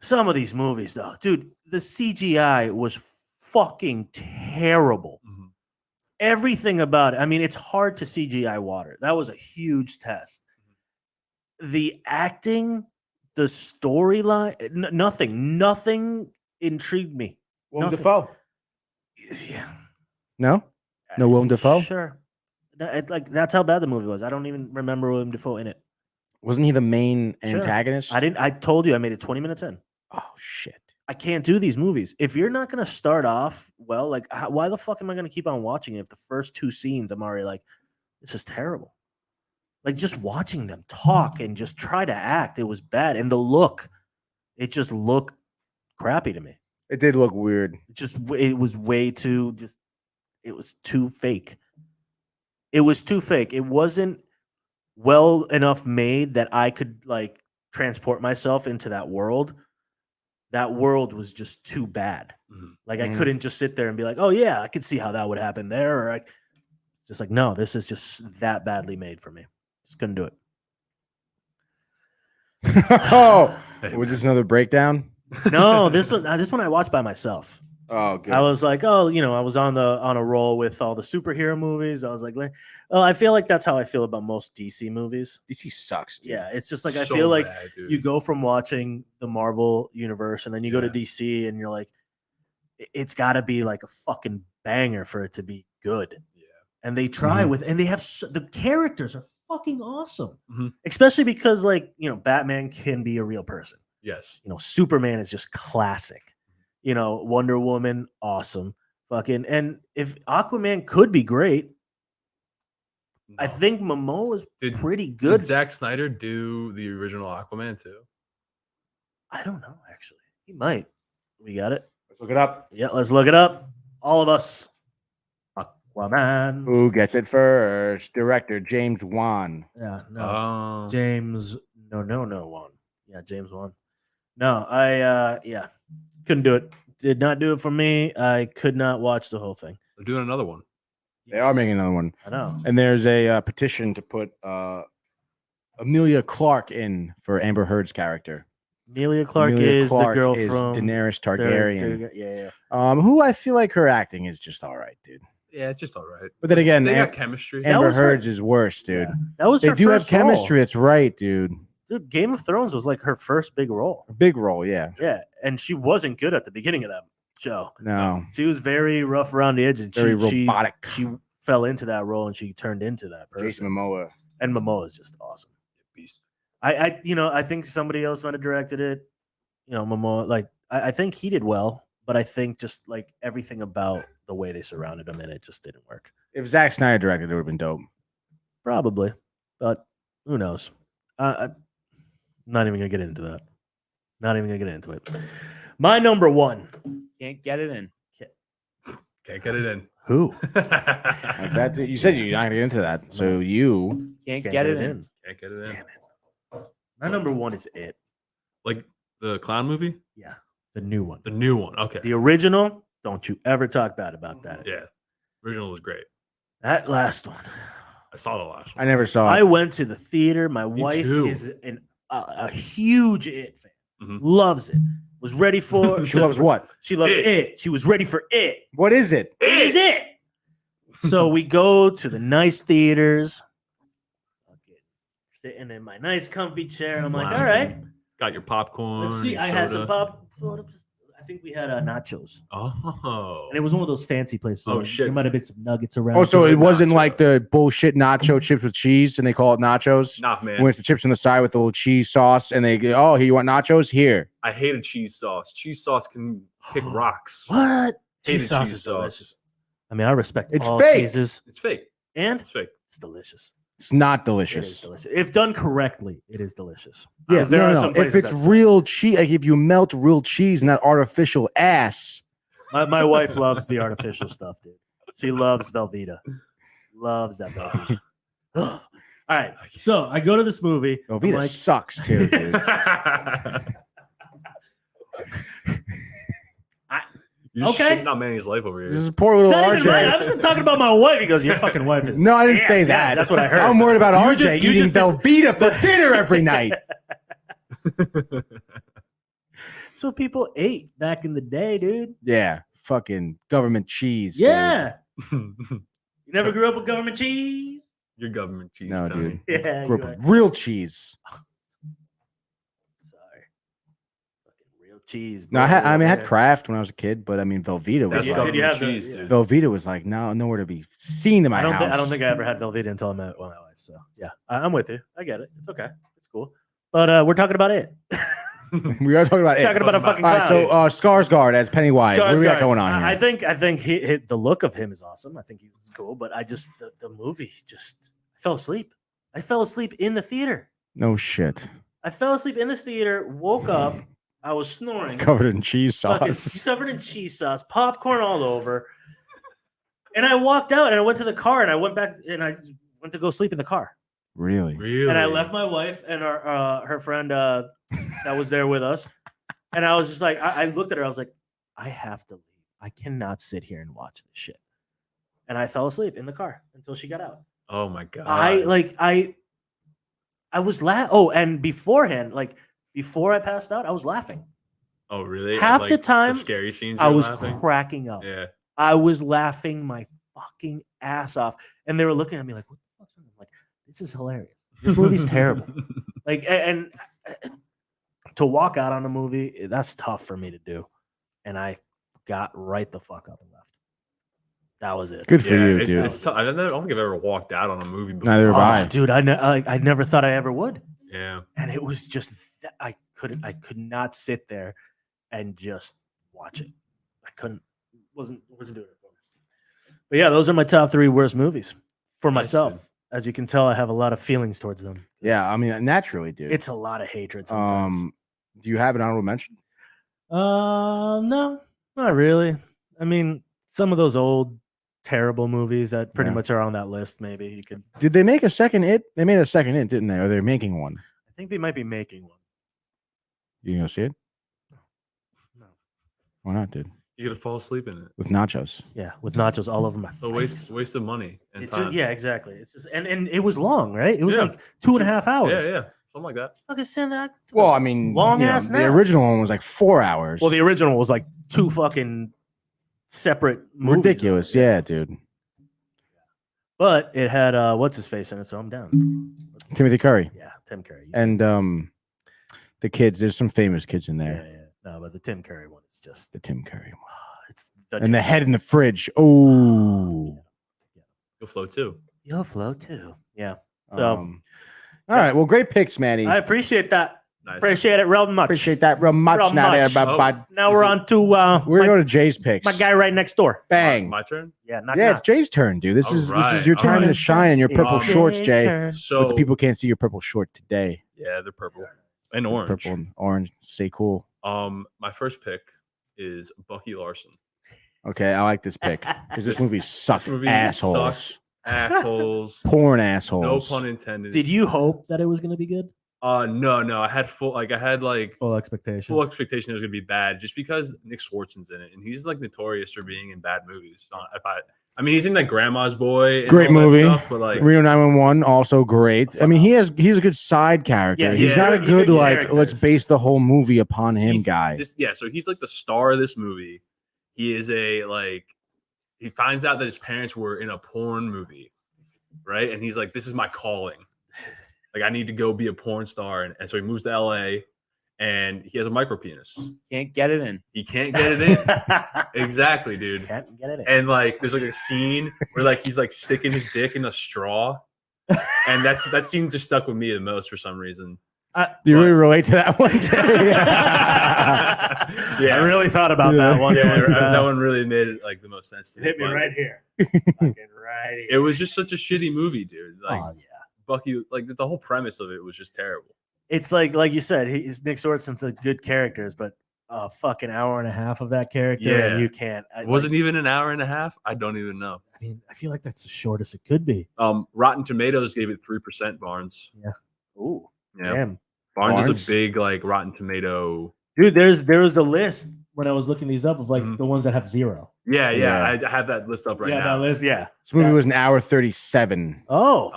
Some of these movies, though, dude, the CGI was fucking terrible. Mhm. Everything about it. I mean, it's hard to CGI water. That was a huge test. The acting, the storyline, nothing intrigued me. Willem Nothing. Dafoe. Yeah. No? No Willem Dafoe? Sure. That's how bad the movie was. I don't even remember Willem Dafoe in it. Wasn't he the main Sure. antagonist? I told you I made it 20 minutes in. Oh, shit. I can't do these movies. If you're not going to start off well, like, why the fuck am I going to keep on watching it if the first 2 scenes I'm already like, this is terrible? Like, just watching them talk and just try to act, it was bad. And the look, it just looked crappy to me. It did look weird. It was way too, it was too fake. It was too fake. It wasn't well enough made that I could, like, transport myself into that world. That world was just too bad. Mhm. Like, I couldn't just sit there and be like, oh, yeah, I could see how that would happen there. Or just like, no, this is just that badly made for me. Just couldn't do it. Oh, was this another breakdown? No, this one I watched by myself. Oh, good. I was like, I was on a roll with all the superhero movies. I was like, well, I feel like that's how I feel about most DC movies. DC sucks, dude. Yeah, it's just like I So feel like bad, dude. you go from watching the Marvel universe and then you go to Yeah. DC and you're like, it's got to be like a fucking banger for it to be good. Yeah. And they try Mhm. and they have the characters are fucking awesome, Mhm. especially because, like, Batman can be a real person. Yes. Superman is just classic. Wonder Woman, awesome. Fucking, and if Aquaman could be great, I No. think Momoa is Did- pretty good. Did Zack Snyder do the original Aquaman too? I don't know, actually. He might. We got it. Let's look it up. Yeah, let's look it up. All of us. Aquaman. Who gets it first? Director James Wan. Yeah, no. Oh. James. No one. Yeah, James Wan. No, I couldn't do it. Did not do it for me. I could not watch the whole thing. They're doing another one. They are making another one. I know. And there's a petition to put Amelia Clark in for Amber Heard's character. Amelia Clark Amelia is Clark the girl is from Daenerys Targaryen. Yeah. Who I feel like her acting is just all right, dude. Yeah, it's just all right. But then again, They got chemistry. That Amber was her- Heard's is worse, dude. Yeah. That was They her do have first role. chemistry. It's right, dude. Dude, Game of Thrones was like her first big role. A big role, yeah. Yeah, and she wasn't good at the beginning of that show. No, She was very rough around the edges. very robotic. She fell into that role and she turned into that person. Jason Momoa. And Momoa is just awesome. Beast. I think somebody else might have directed it. Momoa, like, I think he did well, but I think just like everything about the way they surrounded him in it just didn't work. If Zack Snyder directed, it would have been dope. Probably, but who knows? I'm not even gonna get into that. Not even gonna get into it. My number 1. Can't get it in. Can't get it in. Who? Like that's it. You said you're not gonna get into that, so you can't get it in. Can't get it in. Damn it. My number 1 is It. Like the clown movie? Yeah, the new one. The new one. Okay. The original. Don't you ever talk bad about that. Yeah. Original was great. That last one. I saw the last I one. never saw I it. went to the theater. My wife too. is a huge It fan. Mhm. Loves it. Was ready for. She loves what? She loves It. it. She was ready for it. What is it? It is it. So we go to the nice theaters. Sitting in my nice comfy chair. I'm like, all right, Got your popcorn. let's see. your I had some soda. pop. I think we had nachos. Oh. And it was one of those fancy places. Oh, so shit. There might have been some nuggets around. Oh, so the it wasn't nacho. like the bullshit nacho chips with cheese, and they call it nachos. Nah, man. When it's the chips on the side with the little cheese sauce, and they go, "Oh, here you want nachos? Here." I hated cheese sauce. Cheese sauce can kick rocks. What? Hated Cheese sauce cheese is sauce. delicious. I mean, I respect It's all fake. cheeses, It's fake. and It's fake. it's delicious. It's not It is delicious. delicious. If done correctly, it is delicious. Yeah, Because there are no. some If places it's that suck. real cheese, like if you melt real cheese and that artificial ass, My wife loves the artificial stuff, dude. She loves Velveeta. Loves that Velveeta. All right. So I go to this movie. Velveeta sucks too, dude. You're shitting on Manny's life over here. This is poor little RJ. I wasn't talking about my wife. He goes, your fucking wife is. No, I didn't say that. Yeah, that's what I heard. I'm worried about RJ eating Velveeta for dinner every night. So people ate back in the day, dude. Yeah, fucking government cheese. Yeah. You never grew up with government cheese? Your government cheese, No, Tony. dude. Yeah. Grew up with real cheese. Sorry. Fucking real cheese. No, I had Kraft when I was a kid, but I mean Velveeta was That's like, government cheese, dude. Velveeta was like nowhere to be seen in my house. I don't think I ever had Velveeta until I met my wife. So yeah, I'm with you. I get it. It's okay. It's cool. But we're talking about it. We are talking about it. Talking about a fucking All right, clown. so Skarsgård as Pennywise. What do we got going on here? I think the look of him is awesome. I think he was cool, but I just the movie just I fell asleep. I fell asleep in the theater. No shit. I fell asleep in this theater. Woke up. I was snoring. Covered in cheese Fucking sauce. covered in cheese sauce, popcorn all over. And I walked out and I went to the car and I went back and I went to go sleep in the car. Really? And I left my wife and her friend that was there with us. And I was just like, I looked at her. I was like, I have to leave. I cannot sit here and watch this shit. And I fell asleep in the car until she got out. Oh my god! I was laughing. Oh, and beforehand, like before I passed out, I was laughing. Oh really? Half the time, the scary scenes. I was laughing? cracking up. Yeah. I was laughing my fucking ass off, and they were looking at me like, "What the fuck's wrong?" I'm like, "This is hilarious. This movie's terrible." Like, and to walk out on a movie, that's tough for me to do. And I got right the fuck up and left. That was it. Good for you, dude. It's tough. I don't think I've ever walked out on a movie before. Neither have I. Dude, I never thought I ever would. Yeah. And it was just I could not sit there and just watch it. I wasn't doing it for me. But yeah, those are my top 3 worst movies for myself. Dude. As you can tell, I have a lot of feelings towards them. Yeah, I mean, naturally, dude. It's a lot of hatred sometimes. Do you have an honorable mention? No, not really. I mean, some of those old terrible movies that pretty much are on that list. Maybe you could. Did they make a second It? They made a second It, didn't they? Or they're making one. I think they might be making one. You gonna see it? No. Why not, dude? You're gonna fall asleep in it With nachos. Yeah, with nachos all over my face. So waste of money and It's time. yeah, exactly. It's just and it was long, right? It was like 2.5 hours. Yeah, something like that. Fucking send that. Well, I mean, long ass the nap. original one was like 4 hours. Well, the original was like 2 fucking separate movies. Ridiculous, yeah, dude. But it had what's his face in it, so I'm down. Timothy Curry. Yeah, Tim Curry. And the kids, there's some famous kids in there. Yeah. No, but the Tim Curry one is just The Tim Curry one. it's And the head in the fridge. Oh. You'll flow too. You'll flow too. Yeah. So all right. Well, great picks, Manny. I appreciate that. Nice. Appreciate it real much. Appreciate that real much. Real Now, there, much. bud. Now we're on to We're gonna go to Jay's picks. my guy right next door. Bang. My turn. Yeah, It's Jay's turn, dude. This is your All time right. to shine in your purple It's shorts, Jay's Jay. turn. So But the people can't see your purple short today. yeah, they're purple and orange. Purple and orange. Stay cool. My first pick is Bucky Larson. Okay, I like this pick because this movie sucks. This movie Assholes. sucks. Assholes. Porn assholes. No pun intended. Did you hope that it was going to be good? No. I had full Full expectation. full expectation it was gonna be bad just because Nick Swartzen's in it and he's like notorious for being in bad movies. I mean he's in like Grandma's Boy. And Great all that movie. stuff, but like Reno 911 also great. I mean, he's a good side character. Yeah, he's not a he's good good like characters. let's base the whole movie upon him he's- guy. So he's like the star of this movie. He is he finds out that his parents were in a porn movie, right? And he's like, this is my calling. Like I need to go be a porn star. And so he moves to LA and he has a micro penis. Can't get it in. He can't get it in. Exactly, dude. Can't get it in. And like there's like a scene where like he's like sticking his dick in a straw. And that scene just stuck with me the most for some reason. Do you really relate to that one? Yeah. I really thought about that one. Yeah, It was, that one really made it like the most sense to me. hit me But right here. Fucking right here. It was just such a shitty movie, dude. Like Oh, yeah. Bucky, like the whole premise of it was just terrible. It's like you said, Nick Swartzen's a good characters, but a fucking hour and a half of that character, and you can't. Wasn't even an hour and a half. I don't even know. I mean, I feel like that's the shortest it could be. Rotten Tomatoes gave it 3%. Barnes. Yeah. Ooh. Yeah. Damn. Barnes is a big like Rotten Tomato. Dude, there was the list when I was looking these up of like the ones that have 0. Yeah. I have that list up right now. Yeah, that list. Yeah. This movie was an hour 37. Oh,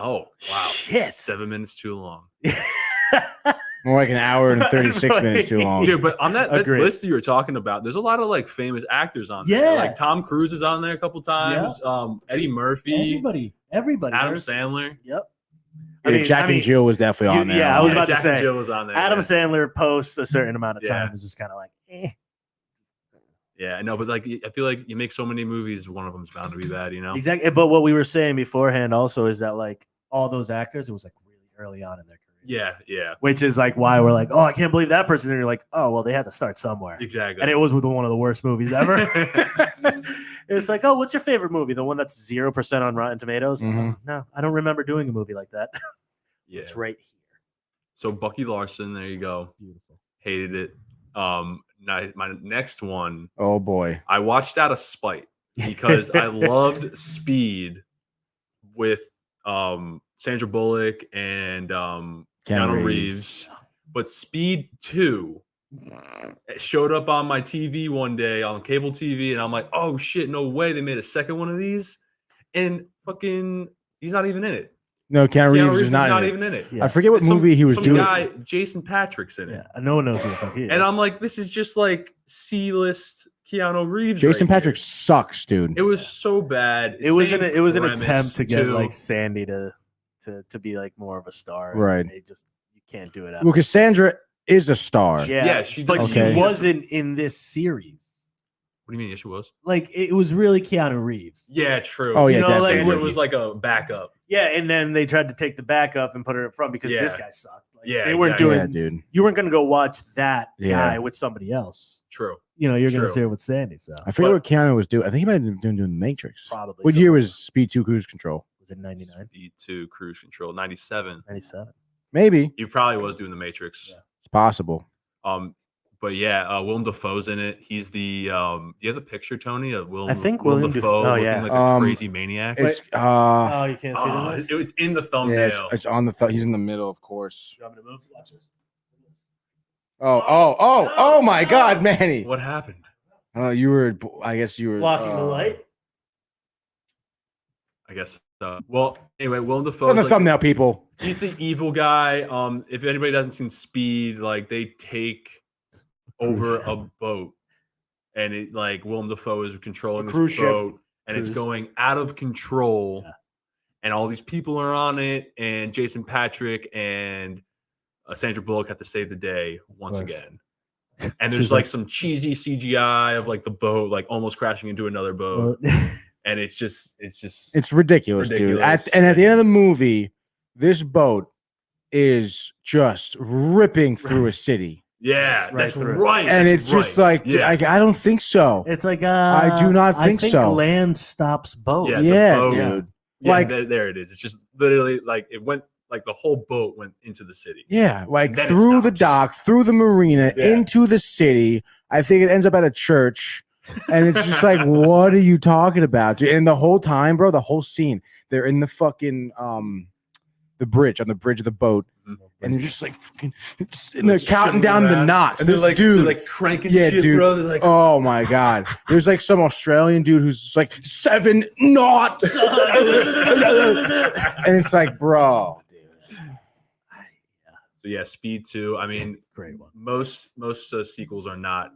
wow. Shit. 7 minutes too long. More like an hour and 36 minutes too long. Dude, but on that list you were talking about, there's a lot of like famous actors on there. Yeah. Like Tom Cruise is on there a couple times. Yeah. Eddie Murphy. Everybody. Adam Sandler. Yep. Jack and Jill was definitely on there. Yeah, I was about to Jack say. and Jill was on there. Adam Sandler posts a certain amount of time is just kind of like, eh. Yeah, no, but like I feel like you make so many movies, one of them's bound to be bad, you know? Exactly. But what we were saying beforehand also is that like all those actors, it was like really early on in their career. Yeah. Which is like why we're like, oh, I can't believe that person. And you're like, oh, well, they had to start somewhere. Exactly. And it was with one of the worst movies ever. It's like, oh, what's your favorite movie? The one that's 0% on Rotten Tomatoes? Mm-hmm. No, I don't remember doing a movie like that. Yeah. It's right here. So Bucky Larson, there you go. Beautiful. Hated it. My next one. Oh boy. I watched out of spite because I loved Speed with Sandra Bullock and Keanu Reeves. But Speed 2 showed up on my TV one day on cable TV, and I'm like, oh shit, no way they made a second one of these. And fucking he's not even in it. No, Keanu Reeves is not even in it. Yeah. I forget what movie he was doing. Some guy, Jason Patrick's in it. Yeah, no one knows who the fuck he is. And I'm like, this is just like C-list Keanu Reeves. Jason Patrick sucks, dude. It was so bad. It was an attempt to get like Sandy to be like more of a star. Right. You can't do it. Well, because Sandra is a star. Yeah, she wasn't in this series. What do you mean? Yes, she was. Like it was really Keanu Reeves. Yeah, true. Oh yeah, you know, definitely. Sandra was like a backup. Yeah, and then they tried to take the backup and put it up front because this guy sucked. Like, yeah, they weren't doing. Yeah, dude. You weren't going to go watch that guy with somebody else. True. You know, you're going to see it with Sandy. So I forget what Keanu was doing. I think he might have been doing the Matrix. Probably. What year was Speed 2 Cruise Control? Was it 99? Speed 2 Cruise Control 97. 97. Maybe. He probably was doing the Matrix. Yeah. It's possible. But yeah, Willem Dafoe's in it. He's the do you have the picture, Tony, of Willem? I think Willem Dafoe looking yeah. like a crazy maniac. It's you can't see it's in the thumbnail. Yeah, it's on the he's in the middle, of course. You want me to move? Watch this. Oh my God, Manny! What happened? I guess you were blocking the light. I guess. Well, anyway, Willem Dafoe. On the thumbnail, people. He's the evil guy. If anybody doesn't seen Speed, like they take over a boat, and it like Willem Dafoe is controlling this boat, and it's going out of control, and all these people are on it, and Jason Patrick and Sandra Bullock have to save the day once again. And there's like some cheesy CGI of like the boat like almost crashing into another boat. And it's ridiculous, dude. At the end of the movie, this boat is just ripping through a city. Yeah, that's right. And it's just like, I don't think so. It's like, I do not think so. Land stops boat. Yeah, boat, dude. Yeah, like there it is. It's just literally like it went like the whole boat went into the city. Yeah, like through the dock, through the marina, into the city. I think it ends up at a church. And it's just like, what are you talking about, dude? And the whole time, bro, the whole scene, they're in the fucking on the bridge of the boat, and they're just like fucking, and they're counting down the knots. And they're like cranking shit, dude. Bro. They're like, oh my God. There's like some Australian dude who's just like 7 knots, and it's like, bro, dude. So yeah, Speed 2. I mean, great one. Most sequels are not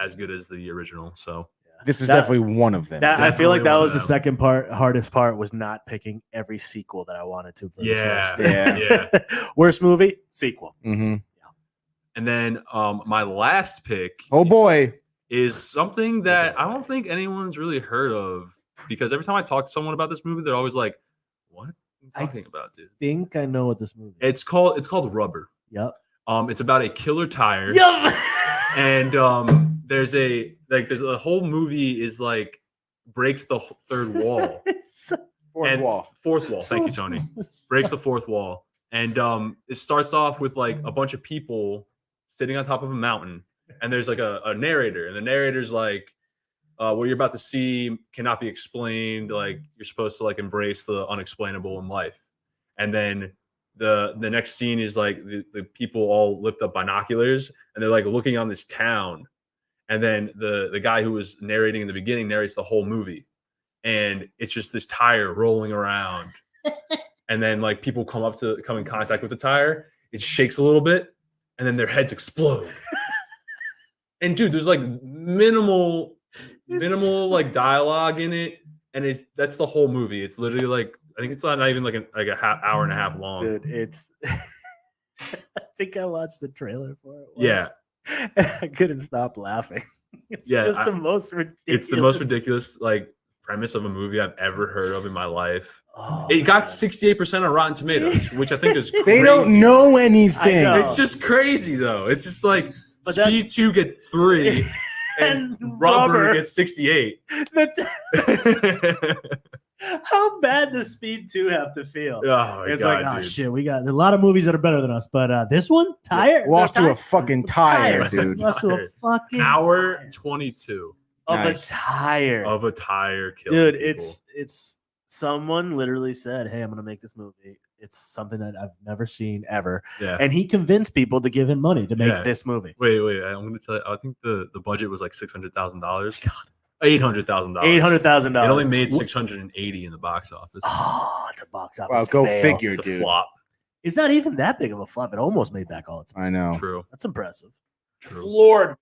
as good as the original. So this is definitely one of them. I feel like that was the second hardest part was not picking every sequel that I wanted to. For this list. Yeah. Worst movie sequel. Mm-hmm. Yeah. And then my last pick. Oh boy, is something that I don't think anyone's really heard of, because every time I talk to someone about this movie, they're always like, "What are you talking about, dude?" I think I know what this movie is. It's called Rubber. Yep. It's about a killer tire. Yep. And there's a whole movie is like breaks the third wall. Fourth wall. Thank you, Tony. Breaks the fourth wall. And it starts off with like a bunch of people sitting on top of a mountain, and there's like a narrator, and the narrator's like, what you're about to see cannot be explained. Like you're supposed to like embrace the unexplainable in life. And then the next scene is like the people all lift up binoculars and they're like looking on this town. And then the guy who was narrating in the beginning narrates the whole movie. And it's just this tire rolling around. And then like people come in contact with the tire. It shakes a little bit and then their heads explode. And dude, there's like minimal like dialogue in it, and that's the whole movie. It's literally like I think it's not even like a hour and a half long. Dude, it's. I think I watched the trailer for it. Yeah, I couldn't stop laughing. It's just the most ridiculous. It's the most ridiculous like premise of a movie I've ever heard of in my life. Oh, it got 68% on Rotten Tomatoes, which I think is crazy. They don't know anything. It's just crazy though. It's just like Speed 2 gets 3. And Rubber gets 68. How bad does Speed 2 have to feel? Oh, it's God, like, oh dude. shit, we got a lot of movies that are better than us, but this one, tire, lost to a fucking tire, dude. Lost to a fucking hour tire. 22 of a tire. Of a tire killing dude. People. It's someone literally said, "Hey, I'm gonna make this movie. It's something that I've never seen ever." Yeah. And he convinced people to give him money to make this movie. Wait. I'm going to tell you. I think the budget was like $600,000. $800,000. $800,000. It only made 680 in the box office. Oh, it's a box office. Well, go fail. figure, It's a dude. flop. It's not even that big of a flop. It almost made back all its money. I know. True. That's impressive. True. Floored.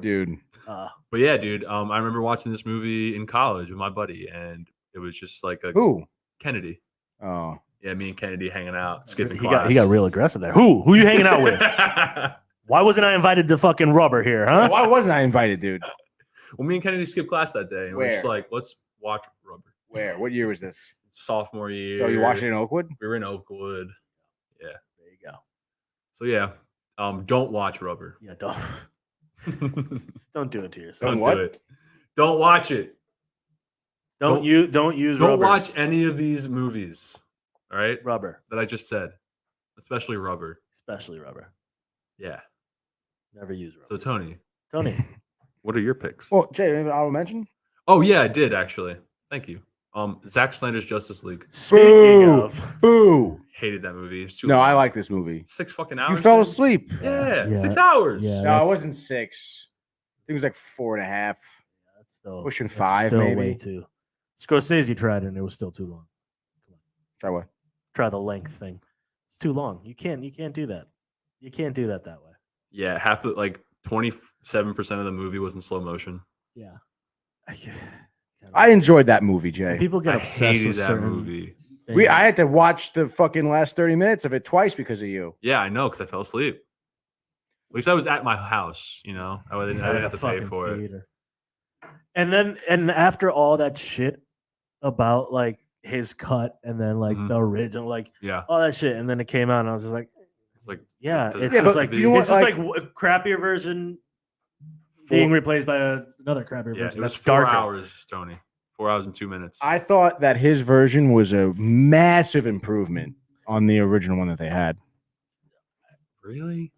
Dude. But yeah, dude. I remember watching this movie in college with my buddy, and it was just like Who? Kennedy. Oh. Yeah, me and Kennedy hanging out, skipping He class. got real aggressive there. Who you hanging out with? Why wasn't I invited to fucking Rubber here, huh? Why wasn't I invited, dude? Well, me and Kennedy skipped class that day, and we're just Where? like, let's watch Rubber. Where? What year was this? Sophomore year. So you watched it in Oakwood? We were in Oakwood. Yeah. There you go. So yeah, don't watch Rubber. Yeah, don't. Just don't do it to yourself. Don't what? do it. Don't watch it. Don't use Don't rubbers. watch any of these movies. All right, Rubber, that I just said, especially Rubber. especially Rubber. Yeah. Never use rubber. So Tony, what are your picks? Well, Jay, anything I will mention? Oh yeah, I did actually. Thank you. Zack Snyder's Justice League. Speaking Boo. of, Boo. Hated that movie. It's too No, long. I like this movie. 6 fucking hours. You fell dude. asleep. Yeah, Yeah. 6 hours. Yeah. No, that's- it wasn't 6. I think it was like 4.5. that's still Pushing that's 5, still maybe. Way too. Scorsese tried it and it was still too long. Come on, Try what? try the length thing. It's too long. You can't do that. You can't do that way. Yeah, half the 27% of the movie was in slow motion. Yeah. I enjoyed that movie, Jay. People get I obsessed hated with that certain movie. things. I had to watch the fucking last 30 minutes of it twice because of you. Yeah, I know, because I fell asleep. At least I was at my house, I didn't have to pay Fucking for it. theater. And after all that shit about like his cut and then like Mhm. the original, like Yeah. all that shit, and then it came out and I was just like, It's like yeah, doesn't it's have just to like be- you know what, it's just like- like a crappier version being replaced by another crappier Yeah, version. it was That's 4 darker. hours, Tony. 4 hours and 2 minutes. I thought that his version was a massive improvement on the original one that they had. Really?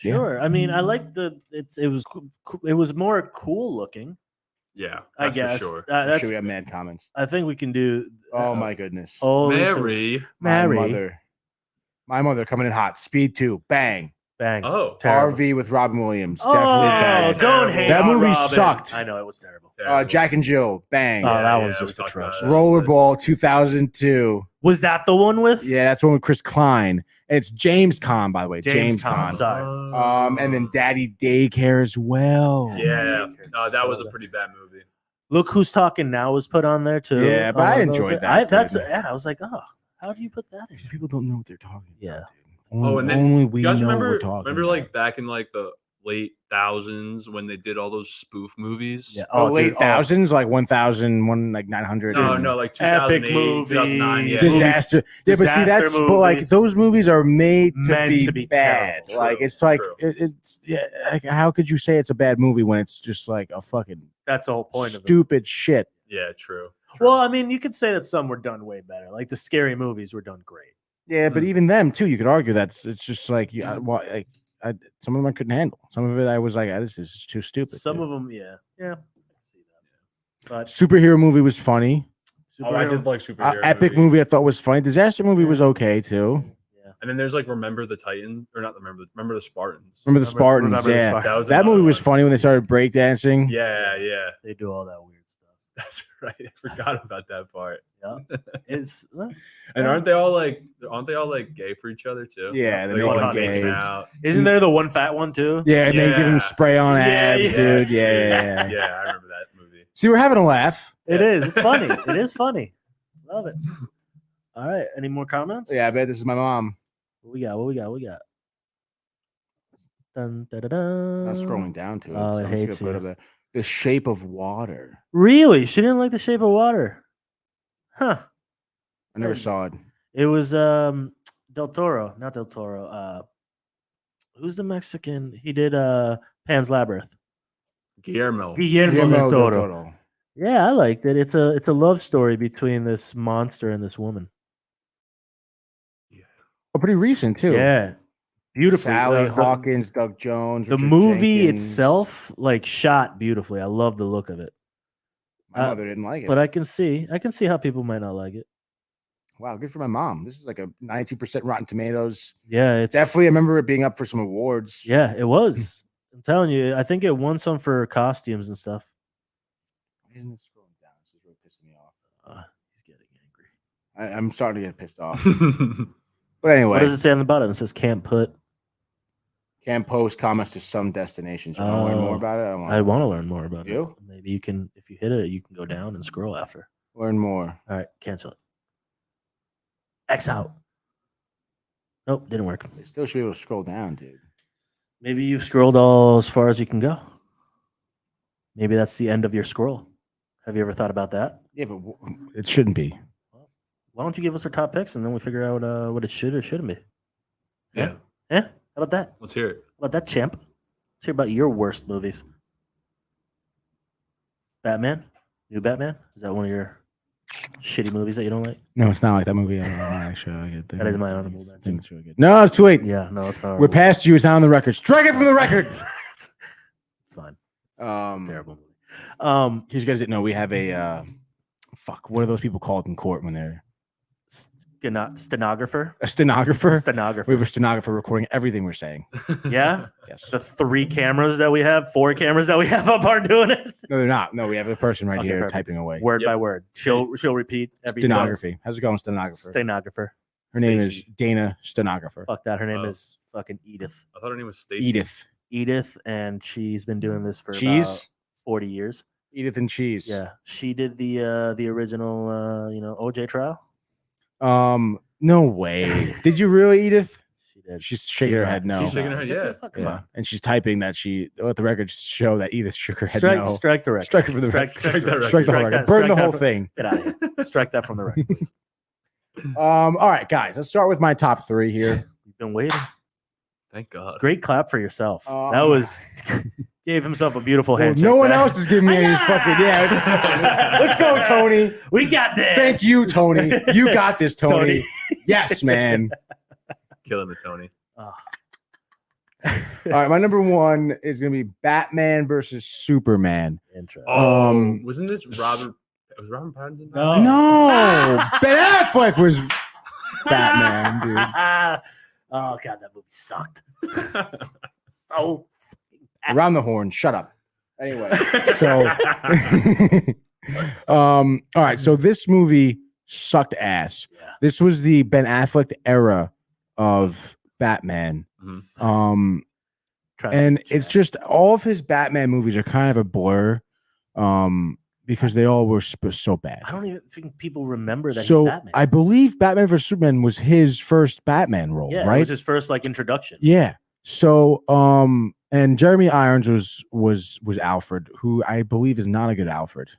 Yeah. Sure. I mean, I like it was more cool looking. Yeah, I that's guess for sure. I'm that's. sure we have mad comments. I think we can do. Oh my goodness. Mary. Mary. My mother coming in hot. Speed 2. Bang. Bang. Oh, Terrible. RV with Robin Williams. Oh, Definitely bad. don't Terrible. hate That on movie Robin. sucked. I know it was terrible. terrible. Jack and Jill. Bang. Oh, that was we just talked about atrocious. that. Rollerball 2002. Was that the one with? Yeah, that's one with Chris Klein. It's James Caan, by the way. James James Caan. Caan. Sorry. And then Daddy Daycare as well. Yeah, no, that was So a pretty bad movie. Look Who's Talking Now was put on there too. Yeah, but I on those- enjoyed that, That's dude. yeah. I was like, oh, how do you put that in? These people don't know what they're talking Yeah. about. Dude. Oh, and then only we you guys know what remember we're talking remember about. like back in like the late thousands when they did all those spoof movies? Yeah. Oh, late dude, thousands, like 1,000, like 900. No, like 2008, movie. 2009. Yeah. Disaster. Yeah, but see, Disaster that's but movie. like those movies are made to be bad. terrible. Like True, it's like true. it's yeah. Like, how could you say it's a bad movie when it's just like a fucking That's the whole point of it. stupid shit? Yeah, true. Well, I mean, you could say that some were done way better. Like the scary movies were done great. Yeah, Hmm. but even them too, you could argue that it's just like some of them I couldn't handle. Some of it I was like, this is too stupid. Some of them, yeah. I can see that. But superhero movie was funny. Oh, I did like superhero epic movie I thought was funny. Disaster movie was okay too. Yeah. And then there's like Remember the Titans, or not Remember the Spartans. Remember the Spartans? Remember the yeah, Spartans. that movie was funny when they started breakdancing. Yeah, yeah. They do all that weird stuff. That's right. I forgot about that part. Yeah. It's And aren't they all like gay for each other too? Yeah, they they all all like gay. mix out. Isn't there the one fat one too? Yeah, and they give him Yeah. spray on abs, Yeah, dude. yes. Yeah. Yeah, I remember that movie. See, we're having a laugh. It is. It's funny. It is funny. Love it. All right. Any more comments? Yeah, I bet this is my mom. What we got? Dun, da, da, da. I'm scrolling down to it. Oh, it I'm just hates gonna put you. up the Shape of Water. Really? She didn't like The Shape of Water. Huh. I never Hey. saw it. It was Del Toro, not Del Toro. Who's the Mexican? He did Pan's Labyrinth. Guillermo. Guillermo del del Toro. Yeah, I liked it. It's a love story between this monster and this woman. Oh, pretty recent too. Yeah. Beautiful. Sally Hawkins, Doug Jones. The Richard movie Jenkins. itself, like shot beautifully. I love the look of it. My mother didn't like it. But I can see how people might not like it. Wow, good for my mom. This is like a 92% Rotten Tomatoes. Yeah, it's Definitely, I remember it being up for some awards. Yeah, it was. I'm telling you, I think it won some for costumes and stuff. Why isn't it scrolling down? This is really pissing me off. He's getting angry. I'm starting to get pissed off. But anyway, What does it say on the bottom? It says can't put. Can't post comments to some destinations. You want to learn more about it? I want to learn more about You? it. Maybe you can, if you hit it, you can go down and scroll after. Learn more. All right, cancel it. X out. Nope, didn't work. They still should be able to scroll down, dude. Maybe you've scrolled all as far as you can go. Maybe that's the end of your scroll. Have you ever thought about that? Yeah, but it shouldn't be. Why don't you give us our top picks and then we figure out what it should or shouldn't be? Yeah. Yeah? How about that? Let's hear it. How about that, champ? Let's hear about your worst movies. Batman? New Batman? Is that one of your shitty movies that you don't like? No, it's not like that movie. I don't know. Actually, I get That is my honorable mention. I think it's really good. No, it's too late. Yeah, no, it's my We're past you. It's not on the record. Strike it from the record. It's fine. It's Um, a terrible movie. You guys didn't know we have a what are those people called in court when they're Stenographer? a stenographer? Stenographer. We have a stenographer recording everything we're saying. Yeah? Yes. The 4 cameras that we have up are doing it. No, they're not. No, we have a person right Okay, here perfect. typing away. Word by word. She'll repeat every Stenography. How's it going, stenographer? Stenographer. Her name is Stacey. Dana Stenographer. Fuck that. Her name Oh. is fucking Edith. I thought her name was Stacey. Edith. Edith, and she's been doing this for Cheese? about 40 years. Edith and cheese. Yeah. She did the original OJ trial. No way. Did you really, Edith? She did. She's shaking her head no. She's shaking her head, Get the yeah. fuck- Come Yeah. on. And she's typing that she let the record show that Edith shook her head Strike, no. strike the record. Strike it for the strike, record. strike, Strike that Strike the whole strike record. that- Burn strike the that whole from- thing. Get out of here. Strike that from the record, please. All right, guys. Let's start with my top 3 here. You've been waiting. Thank God. Great clap for yourself. Oh, That was gave himself a beautiful Well, handshake. no one there. else is giving me any fucking Let's go, Tony. We got this. Thank you, Tony. You got this, Tony. Yes, man. Killing it, Tony. Oh. All right, my number 1 is gonna be Batman versus Superman. Intro. Oh, wasn't this Robert? Was Robert Pattinson? No. No, Ben Affleck was Batman, dude. Oh god, that movie sucked. So Around the horn. Shut up. Anyway, so all right, so this movie sucked ass. Yeah. This was the Ben Affleck era of Batman. Mhm. And it's just all of his Batman movies are kind of a blur. Because they all were so bad. I don't even think people remember that So he's Batman. I believe Batman vs Superman was his first Batman role, Yeah, right? it was his first introduction. Yeah. So and Jeremy Irons was Alfred, who I believe is not a good Alfred.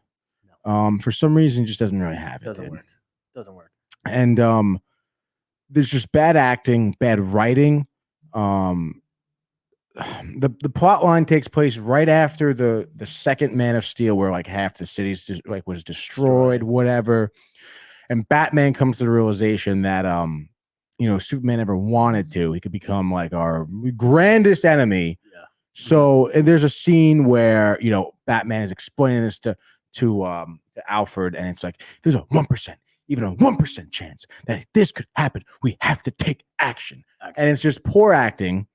For some reason just doesn't really have it. Doesn't dude. work. Doesn't work. And there's just bad acting, bad writing. The plot line takes place right after the second Man of Steel, where like half the city's just was destroyed, whatever. And Batman comes to the realization that Superman ever wanted to. He could become like our grandest enemy. Yeah. So and there's a scene where Batman is explaining this to Alfred, and it's like there's a 1%, even a 1% chance that this could happen. We have to take action. And it's just poor acting.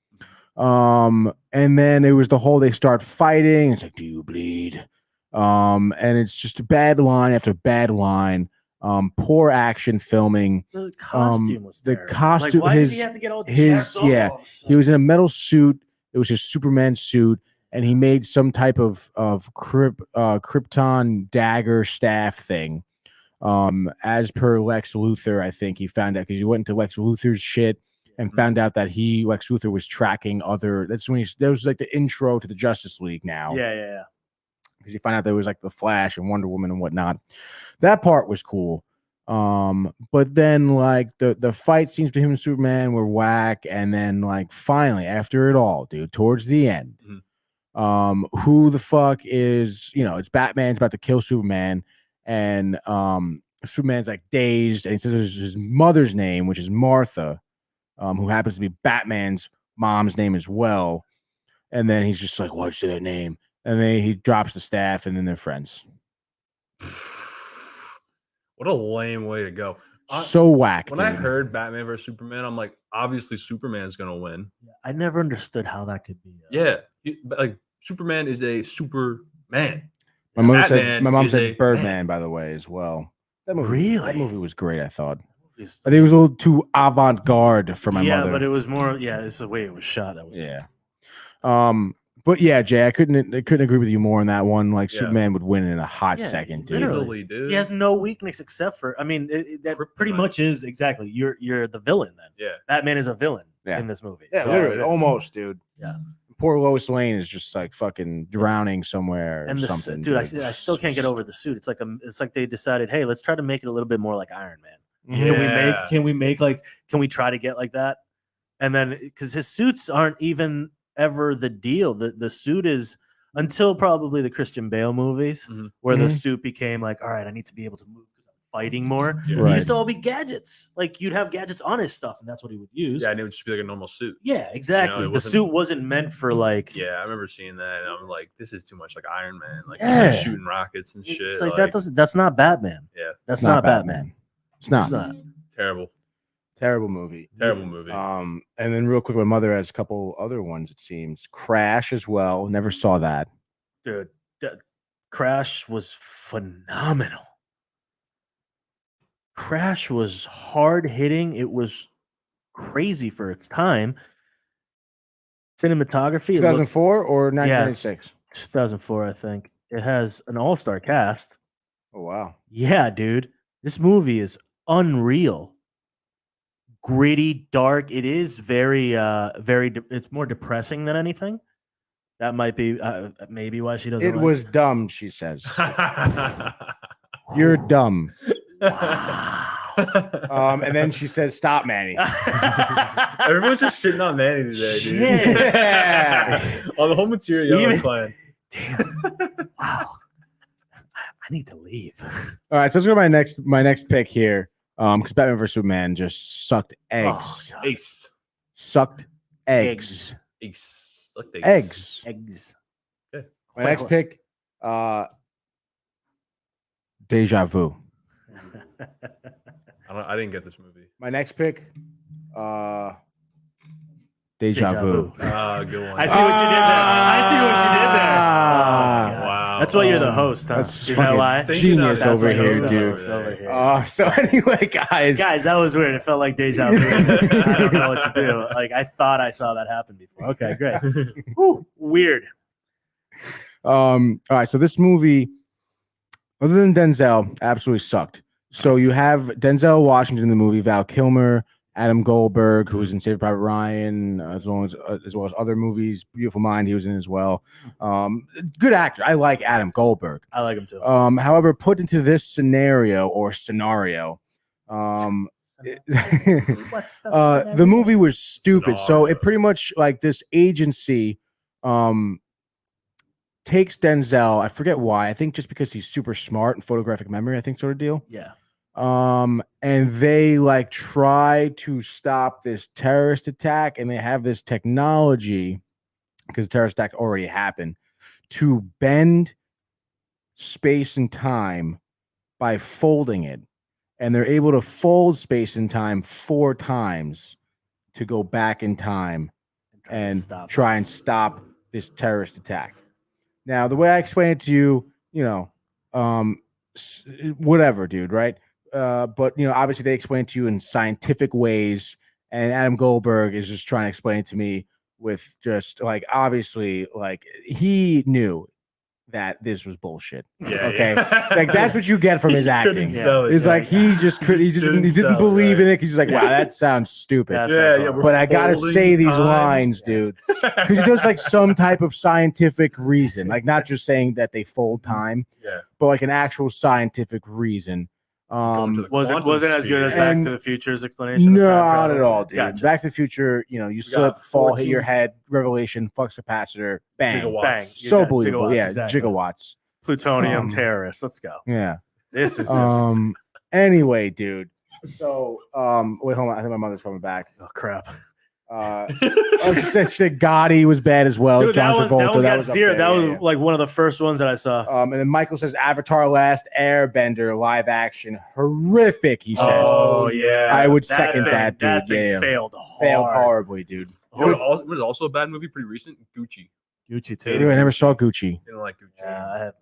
And then it was the whole they start fighting. It's like, do you bleed? And it's just a bad line after bad line. Poor action filming. The costume was the terrible. costume. Why did he have to get all jacked up all of a sudden? He was in a metal suit. It was his Superman suit, and he made some type of Krypton dagger staff thing. As per Lex Luthor, I think he found out because he went into Lex Luthor's shit and found out that Lex Luthor was tracking other. That's when that was like the intro to the Justice League now. Yeah. Because you find out there was like the Flash and Wonder Woman and whatnot. That part was cool. But then like the fight scenes between him and Superman were whack, and then like finally after it all, dude, towards the end, who the fuck is it's Batman's about to kill Superman, and Superman's like dazed, and he says his mother's name, which is Martha, who happens to be Batman's mom's name as well, and then he's just like, why'd you say that name? And then he drops the staff, and then they're friends. What a lame way to go. So whack. When I heard Batman vs Superman, I'm like, obviously Superman's gonna win. I never understood how that could be. Like Superman is a Superman. My mom said Birdman, by the way, as well. That movie, Really? That movie was great. I thought it was a little too avant-garde for my mother. Yeah, but it was more. Yeah, it's the way it was shot. That was. Yeah. But yeah, Jay, I couldn't agree with you more on that one. Like Superman would win in a hot second, dude. Easily, dude. He has no weakness except for. I mean, that pretty much is exactly. You're the villain then. Yeah. Batman is a villain in this movie. Yeah, literally, almost, dude. Yeah. Poor Lois Lane is just like fucking drowning somewhere or something. Dude, I still can't get over the suit. It's like they decided, hey, let's try to make it a little bit more like Iron Man. Yeah. Can we try to get like that? And then because his suits aren't even ever the deal. The suit is until probably the Christian Bale movies where the suit became like, all right, I need to be able to move because I'm fighting more. Yeah. It used to all be gadgets. Like you'd have gadgets on his stuff, and that's what he would use. Yeah, and it would just be like a normal suit. Yeah, exactly. The suit wasn't meant for like. Yeah, I remember seeing that, and I'm like, this is too much like Iron Man. Like he's like shooting rockets and shit. It's like that's not Batman. Yeah, that's not Batman. It's not. Terrible. Terrible movie. Terrible movie. And then real quick, my mother has a couple other ones, it seems. Crash as well. Never saw that. Dude, Crash was phenomenal. Crash was hard hitting. It was crazy for its time. Cinematography. 2004 or 1996? 2004, I think. It has an all-star cast. Oh, wow. Yeah, dude. This movie is unreal. Gritty, dark. It is very it's more depressing than anything. That might be maybe why she doesn't. It was dumb, she says. You're dumb. Wow. And then she says, "Stop, Manny." Everyone's just shitting on Manny today, dude. Yeah. On the whole material plan. Damn. Wow. I need to leave. All right, so let's go to my next pick here. Because Batman vs Superman just sucked eggs. Oh, Ace. Sucked eggs. Ace. Sucked Eggs. Eggs. Okay. My next pick, Deja Vu. I didn't get this movie. My next pick, Deja Vu. Good one. I see what you did there. I see what you did there. Wow. That's why you're the host, huh? That's Is that why? genius That's over why you're here, the dude. host over here. So anyway, guys, that was weird. It felt like deja vu. I don't know what to do. Like I thought I saw that happen before. Okay, great. Whew, weird. All right, so this movie, other than Denzel, absolutely sucked. So you have Denzel Washington in the movie, Val Kilmer, Adam Goldberg, who was in Saving Private Ryan, as well as other movies. Beautiful Mind, he was in as well. Good actor. I like Adam Goldberg. I like him too. However, put into this scenario, the movie was stupid. So it pretty much like this agency takes Denzel. I forget why. I think just because he's super smart and photographic memory, I think, sort of deal. Yeah. And they like try to stop this terrorist attack, and they have this technology because the terrorist attack already happened to bend space and time by folding it. And they're able to fold space and time 4 times to go back in time and try and stop this terrorist attack. Now, the way I explain it to you, you know, whatever, dude, right? But, you know, obviously they explain it to you in scientific ways, and Adam Goldberg is just trying to explain it to me with just like, obviously, like he knew that this was bullshit. Yeah, okay. Yeah. Like that's what you get from his acting. It's like he didn't believe in it. He's just like, wow, that sounds stupid. But I gotta say these lines, dude. Because he does like some type of scientific reason. Like not just saying that they fold time, but like an actual scientific reason. Wasn't as good as Back to the Future's explanation? No, not at all, dude. Gotcha. Back to the Future, you know, you slip, fall, hit your head, revelation, flux capacitor, bang. Gigawatts. Bang. So believable. Gigawatts, exactly. Gigawatts. Plutonium terrorists. Let's go. Yeah. This is just anyway, dude. So wait, hold on. I think my mother's coming back. oh crap. She said Gotti was bad as well. Dude, John Travolta. That was like one of the first ones that I saw. And then Michael says Avatar: Last Airbender live action horrific. He says. Oh yeah, I would second that, dude. That thing failed horribly, dude. It was also a bad movie, pretty recent. Gucci too. Dude, I never saw Gucci. Didn't like Gucci. Yeah, I have.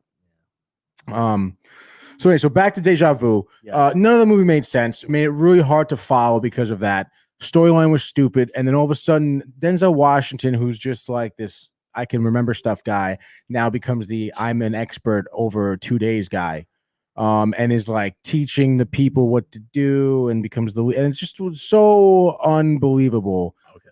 So anyway, so back to Deja Vu. Yeah. None of the movie made sense. It made it really hard to follow because of that. Storyline was stupid, and then all of a sudden, Denzel Washington, who's just like this, I can remember stuff guy, now becomes the I'm an expert over 2 days guy, and is like teaching the people what to do, and becomes and it's just so unbelievable. Okay.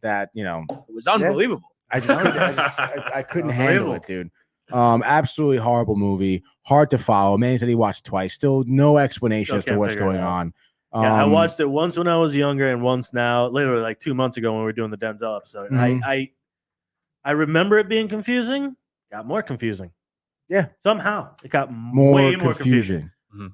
That you know It was unbelievable. I couldn't handle it, dude. Absolutely horrible movie, hard to follow. Manny said he watched it twice. Still no explanation as to what's going on. Yeah, I watched it once when I was younger and once now, literally like 2 months ago when we were doing the Denzel episode. Mhm. I remember it being confusing. Got more confusing. Yeah. Somehow it got way more confusing. Mhm.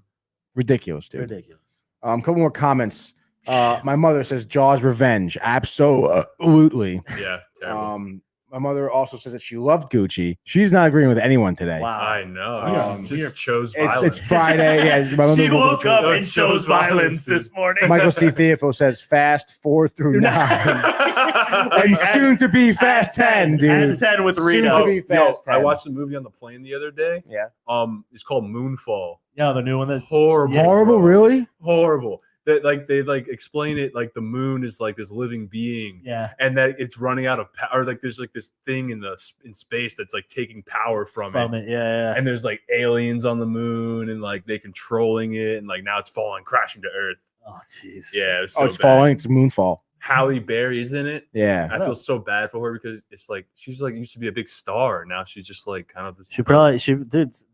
Ridiculous, dude. Ridiculous. Couple more comments. My mother says Jaws Revenge. Absolutely. Yeah, terrible. My mother also says that she loved Gucci. She's not agreeing with anyone today. Wow. I know. She just chose violence. It's Friday. Yeah, my mother She woke up and chose violence this morning. Michael C. Theofil says Fast 4 through 9. And soon to be Fast 10, dude. And 10 with Rita. Soon to be Fast 10. I watched a movie on the plane the other day. Yeah. It's called Moonfall. Yeah, the new one. That Horrible. Horrible, really? Horrible. That like they like explain it like the moon is like this living being. Yeah. And that it's running out of power. Or like there's like this thing in space that's like taking power from it. Yeah. And there's like aliens on the moon and like they controlling it and like now it's falling crashing to Earth. Oh jeez. Yeah, it was so it's bad. falling. It's Moonfall. Halle Berry's in it. Yeah. I feel so bad for her because it's like she's like used to be a big star. Now she's just like kind of.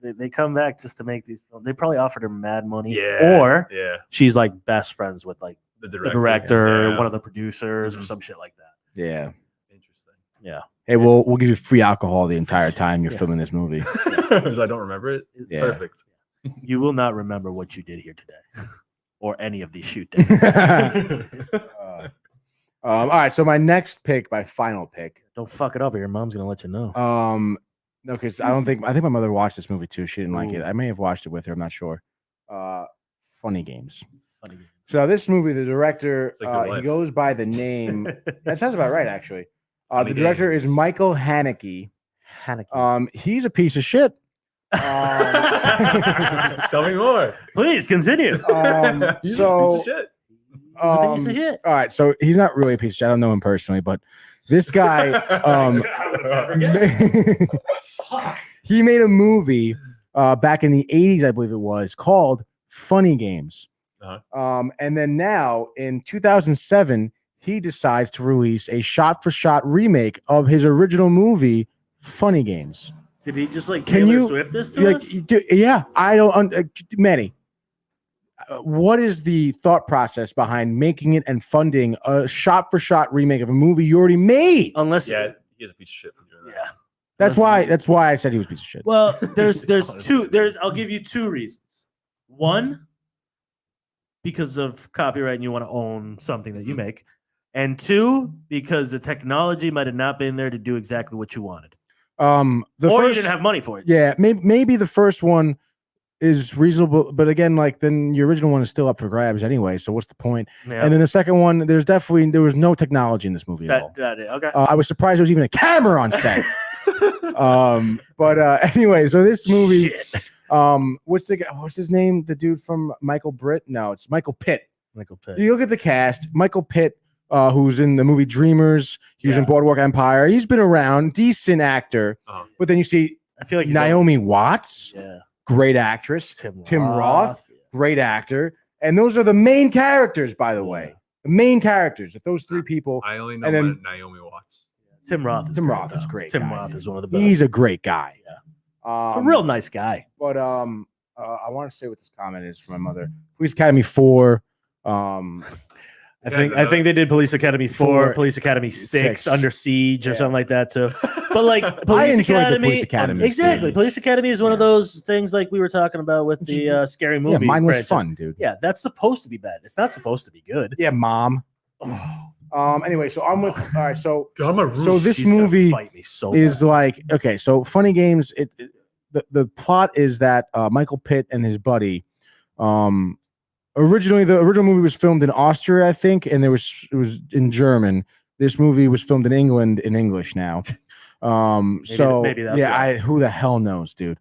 They come back just to make these films. They probably offered her mad money. Yeah. Or yeah, she's like best friends with like the director, yeah. one of the producers, or some shit like that. Yeah. Interesting. Yeah. Hey, we'll give you free alcohol the entire time you're filming this movie. Because I don't remember it. Yeah. Perfect. You will not remember what you did here today, or any of these shoot days. All right, so my next pick, my final pick. Don't fuck it up, or your mom's gonna let you know. No, because I think my mother watched this movie too. She didn't like it. I may have watched it with her. I'm not sure. Funny Games. So this movie, the director, he goes by the name. That sounds about right, actually. The director is Michael Haneke. He's a piece of shit. Tell me more. Please continue. He's a piece of shit. All right, so he's not really a piece of shit. I don't know him personally, but this guy, he made a movie back in the 80s, I believe it was, called Funny Games. And then now in 2007, he decides to release a shot-for-shot remake of his original movie, Funny Games. Did he just like Taylor Swift this to us? Yeah, I don't. Manny, what is the thought process behind making it and funding a shot-for-shot remake of a movie you already made? Unless he is a piece of shit for doing that. Yeah, that's why I said he was a piece of shit. Well, there's two. I'll give you two reasons. One, because of copyright and you want to own something that you make. And 2, because the technology might have not been there to do exactly what you wanted. Or you didn't have money for it. Yeah, maybe the first one is reasonable, but again, like then your original one is still up for grabs anyway. So what's the point? Yeah. And then the second one, there was no technology in this movie at all. Okay. I was surprised there was even a camera on set. Anyway, so this movie, what's his name? The dude from Michael Britt? No, it's Michael Pitt. Michael Pitt. You look at the cast, Michael Pitt, who's in the movie Dreamers. He was in Boardwalk Empire. He's been around, decent actor. But then you see, I feel like Naomi Watts. Yeah. Great actress. Tim Roth, great actor. And those are the main characters, by the way. The main characters of those 3 people. I only know Naomi Watts. Tim Roth is great. Tim Roth is one of the best. He's a great guy. Yeah. He's a real nice guy. But I want to say what this comment is from my mother. Police Academy 4. I think they did Police Academy 4, Police Academy 6, Under Siege or something like that too. But like Police Academy, exactly. Police Academy is one of those things like we were talking about with the scary movie. Yeah, mine was franchise. fun, dude. Yeah, that's supposed to be bad. It's not supposed to be good. Yeah, Mom. Anyway, so I'm with. All right, so this She's movie fight me so is bad. like okay. So Funny Games. The plot is that Michael Pitt and his buddy. Originally, the original movie was filmed in Austria, I think, and it was in German. This movie was filmed in England in English now. Maybe that's right. Who the hell knows, dude?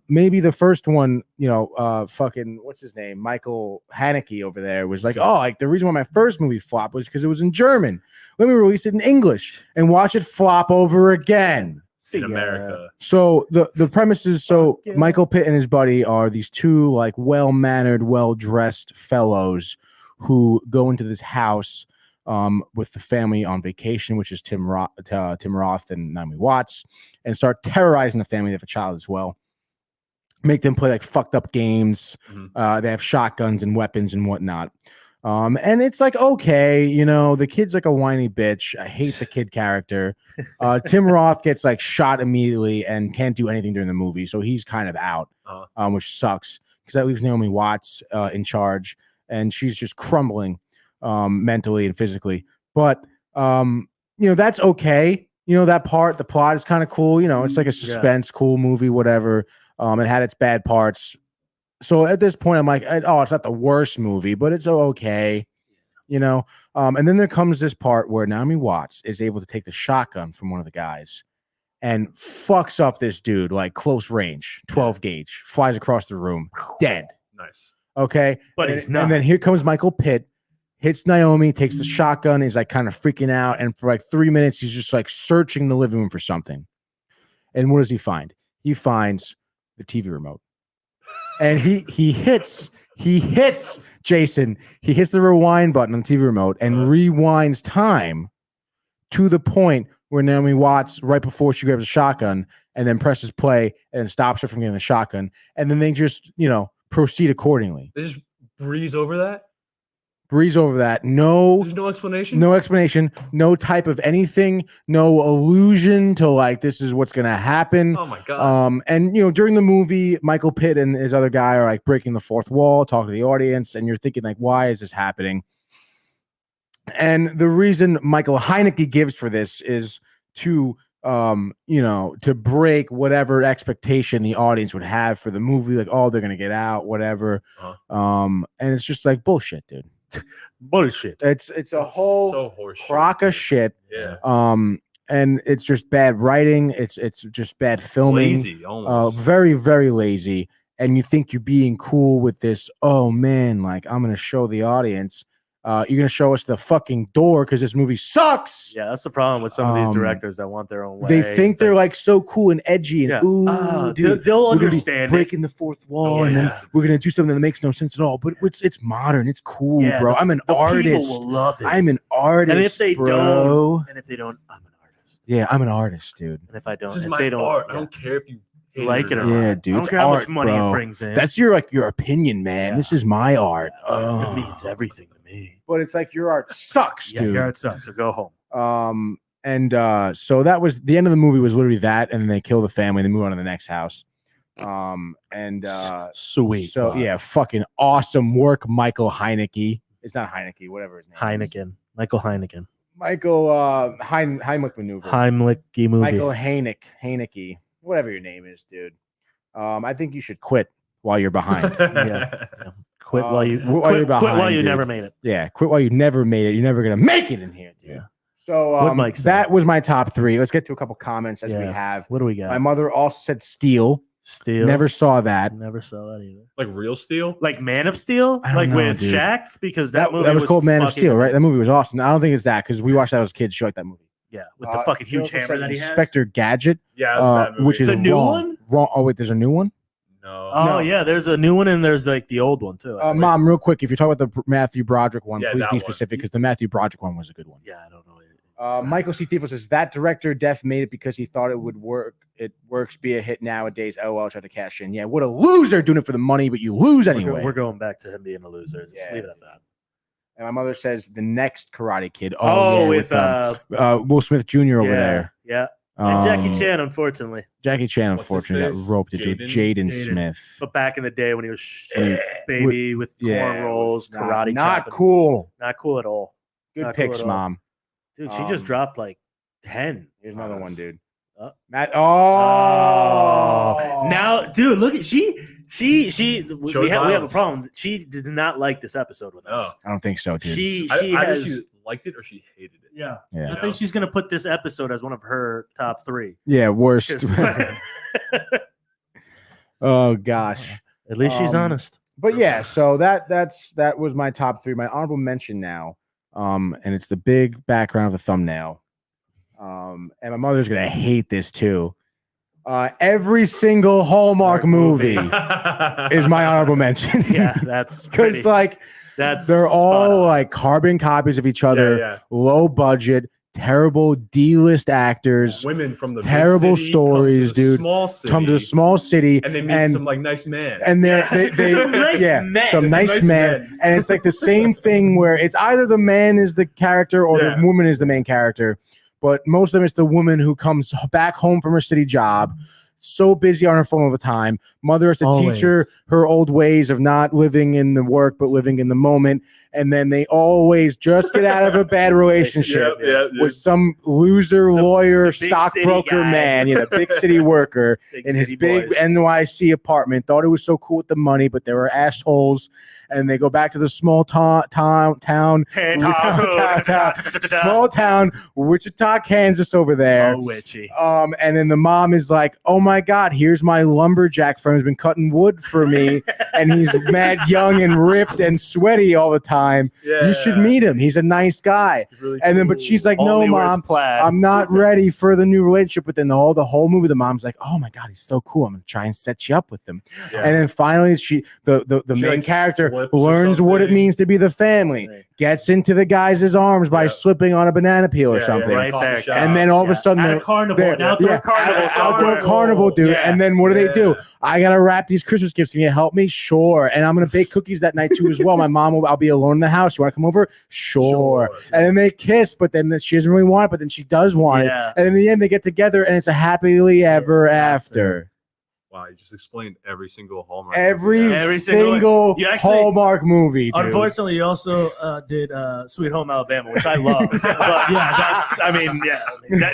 Maybe the first one, fucking what's his name, Michael Haneke over there was like, like the reason why my first movie flopped was because it was in German. Let me release it in English and watch it flop over again. In America. So the premise is Michael Pitt and his buddy are these 2 like well-mannered, well-dressed fellows who go into this house with the family on vacation, which is Tim Roth and Naomi Watts, and start terrorizing the family. They have a child as well. Make them play like fucked up games. They have shotguns and weapons and whatnot. And it's like, okay, the kid's like a whiny bitch. I hate the kid character. Tim Roth gets like shot immediately and can't do anything during the movie. So he's kind of out, which sucks because that leaves Naomi Watts in charge and she's just crumbling mentally and physically. But, that's okay. The plot is kind of cool. It's like a suspense, cool movie, whatever. It had its bad parts. So at this point, I'm like, it's not the worst movie, but it's okay, And then there comes this part where Naomi Watts is able to take the shotgun from one of the guys and fucks up this dude like close range, 12 gauge, flies across the room, dead. Nice. Okay, but he's not. And then here comes Michael Pitt, hits Naomi, takes the shotgun, he's like kind of freaking out, and for like 3 minutes, he's just like searching the living room for something. And what does he find? He finds the TV remote. And he hits Jason. He hits the rewind button on the TV remote and rewinds time to the point where Naomi Watts, right before she grabs a shotgun, and then presses play and stops her from getting the shotgun. And then they just, proceed accordingly. They just breeze over that? Breeze over that. No, there's no explanation. No explanation. No type of anything. No allusion to like this is what's gonna happen. Oh my god. And during the movie, Michael Pitt and his other guy are like breaking the fourth wall, talking to the audience, and you're thinking like, why is this happening? And the reason Michael Haneke gives for this is to to break whatever expectation the audience would have for the movie, like, oh, they're gonna get out, whatever. And it's just like bullshit, dude. Bullshit. It's a whole crock of shit. Yeah. And it's just bad writing. It's just bad filming. Lazy, almost. Very, very lazy. And you think you're being cool with this. Oh man, like I'm gonna show the audience. You're gonna show us the fucking door because this movie sucks. Yeah, that's the problem with some of these directors that want their own way. They think they're like so cool and edgy and dude, they'll understand breaking the fourth wall and then we're gonna do something that makes no sense at all. But it's modern, it's cool, bro. I'm an artist. People will love it. I'm an artist. And if they don't, I'm an artist. Yeah, I'm an artist, dude. And if I don't, this is my art. I don't care if you like it or not. Yeah, dude. I don't care how much money it brings in. That's your opinion, man. Yeah. This is my art. It means everything to me. But it's like your art sucks, dude. Your art sucks. So go home. And so that was the end of the movie. Was literally that, and then they kill the family and they move on to the next house. And sweet. So yeah, fucking awesome work, Michael Heineke. It's not Heineke, whatever his name. Heineken. Michael Heineken. Michael Heimlich maneuver. Heimlich movie. Michael Haneke, whatever your name is, dude. I think you should quit while you're behind. Yeah. Quit while you're behind. Quit while you never made it. Yeah, quit while you never made it. You're never gonna make it in here, dude. Yeah. So that was my top 3. Let's get to a couple comments as we have. What do we got? My mother also said Steel. Steel. Never saw that. Never saw that either. Like Real Steel? Like Man of Steel? Like with Shaq? Because that movie was called Man of Steel, right? That movie was awesome. I don't think it's that because we watched that as kids. She liked that movie. Yeah, with the fucking huge hammer that he has. Inspector Gadget. Yeah, which is the new one. Wrong. Oh wait, there's a new one. No. Oh yeah, there's a new one and there's like the old one too. Mom, real quick, if you're talking about the Matthew Broderick one, please be one. specific because the Matthew Broderick one was a good one. Yeah, I don't know. Michael C. Thifo says that director Def made it because he thought it would work. It works, be a hit nowadays. LOL, try to cash in. Yeah, what a loser doing it for the money, but you lose anyway. We're going back to him being a loser. Just leave it at that. And my mother says the next Karate Kid. With Will Smith Jr. over there. Yeah. And Jackie Chan, unfortunately. Jackie Chan, unfortunately, got roped into Jaden Smith. But back in the day when he was baby with cornrows, karate not chopping. Cool. Not cool at all. Good not picks, cool Mom. Dude, she just dropped like 10. Here's another one, dude. Matt. Oh. Now, dude, look at we have a problem. She did not like this episode with us. I don't think so, dude. She liked it or she hated it. Yeah. I think she's gonna put this episode as one of her top 3. Yeah, worst. Oh gosh. At least she's honest. But yeah, so that was my top 3. My honorable mention now. And it's the big background of the thumbnail. And my mother's gonna hate this too. Every single Hallmark movie is my honorable mention. Yeah, that's because they're all like carbon copies of each other, low budget, terrible D-list actors, women from the terrible big city stories, dude. Come to a small city, and they meet some like nice men, and some nice men, and it's like the same thing where it's either the man is the character or the woman is the main character. But most of them, it's the woman who comes back home from her city job, so busy on her phone all the time. Mother has to teach her old ways of not living in the work, but living in the moment. And then they always just get out of a bad relationship with some loser lawyer, stockbroker man, the big city worker in his big NYC apartment. Thought it was so cool with the money, but they were assholes. And they go back to the small town, Wichita, Kansas over there. Oh, witchy. And then the mom is like, oh my God, here's my lumberjack friend who's been cutting wood for me. And he's mad young and ripped and sweaty all the time. Yeah. You should meet him. He's a nice guy. Really and then, but she's like, no, Mom, I'm not ready for the new relationship. But then the whole movie, the mom's like, oh my God, he's so cool. I'm going to try and set you up with him. Yeah. And then finally, the main character learns what it means to be the family, gets into the guy's arms by slipping on a banana peel or something. Right there. And then all of a sudden, at a carnival, outdoor carnival, dude. Yeah. And then what do they do? I got to wrap these Christmas gifts. Can you help me? Sure. And I'm going to bake cookies that night too as well. My mom I'll be alone in the house. You want to come over? Sure. And then they kiss, but then she doesn't really want it, but then she does want it. And in the end, they get together and it's a happily ever after. Wow, you just explained every single Hallmark movie. Every single Hallmark movie, dude. Unfortunately, you also did Sweet Home Alabama, which I love. But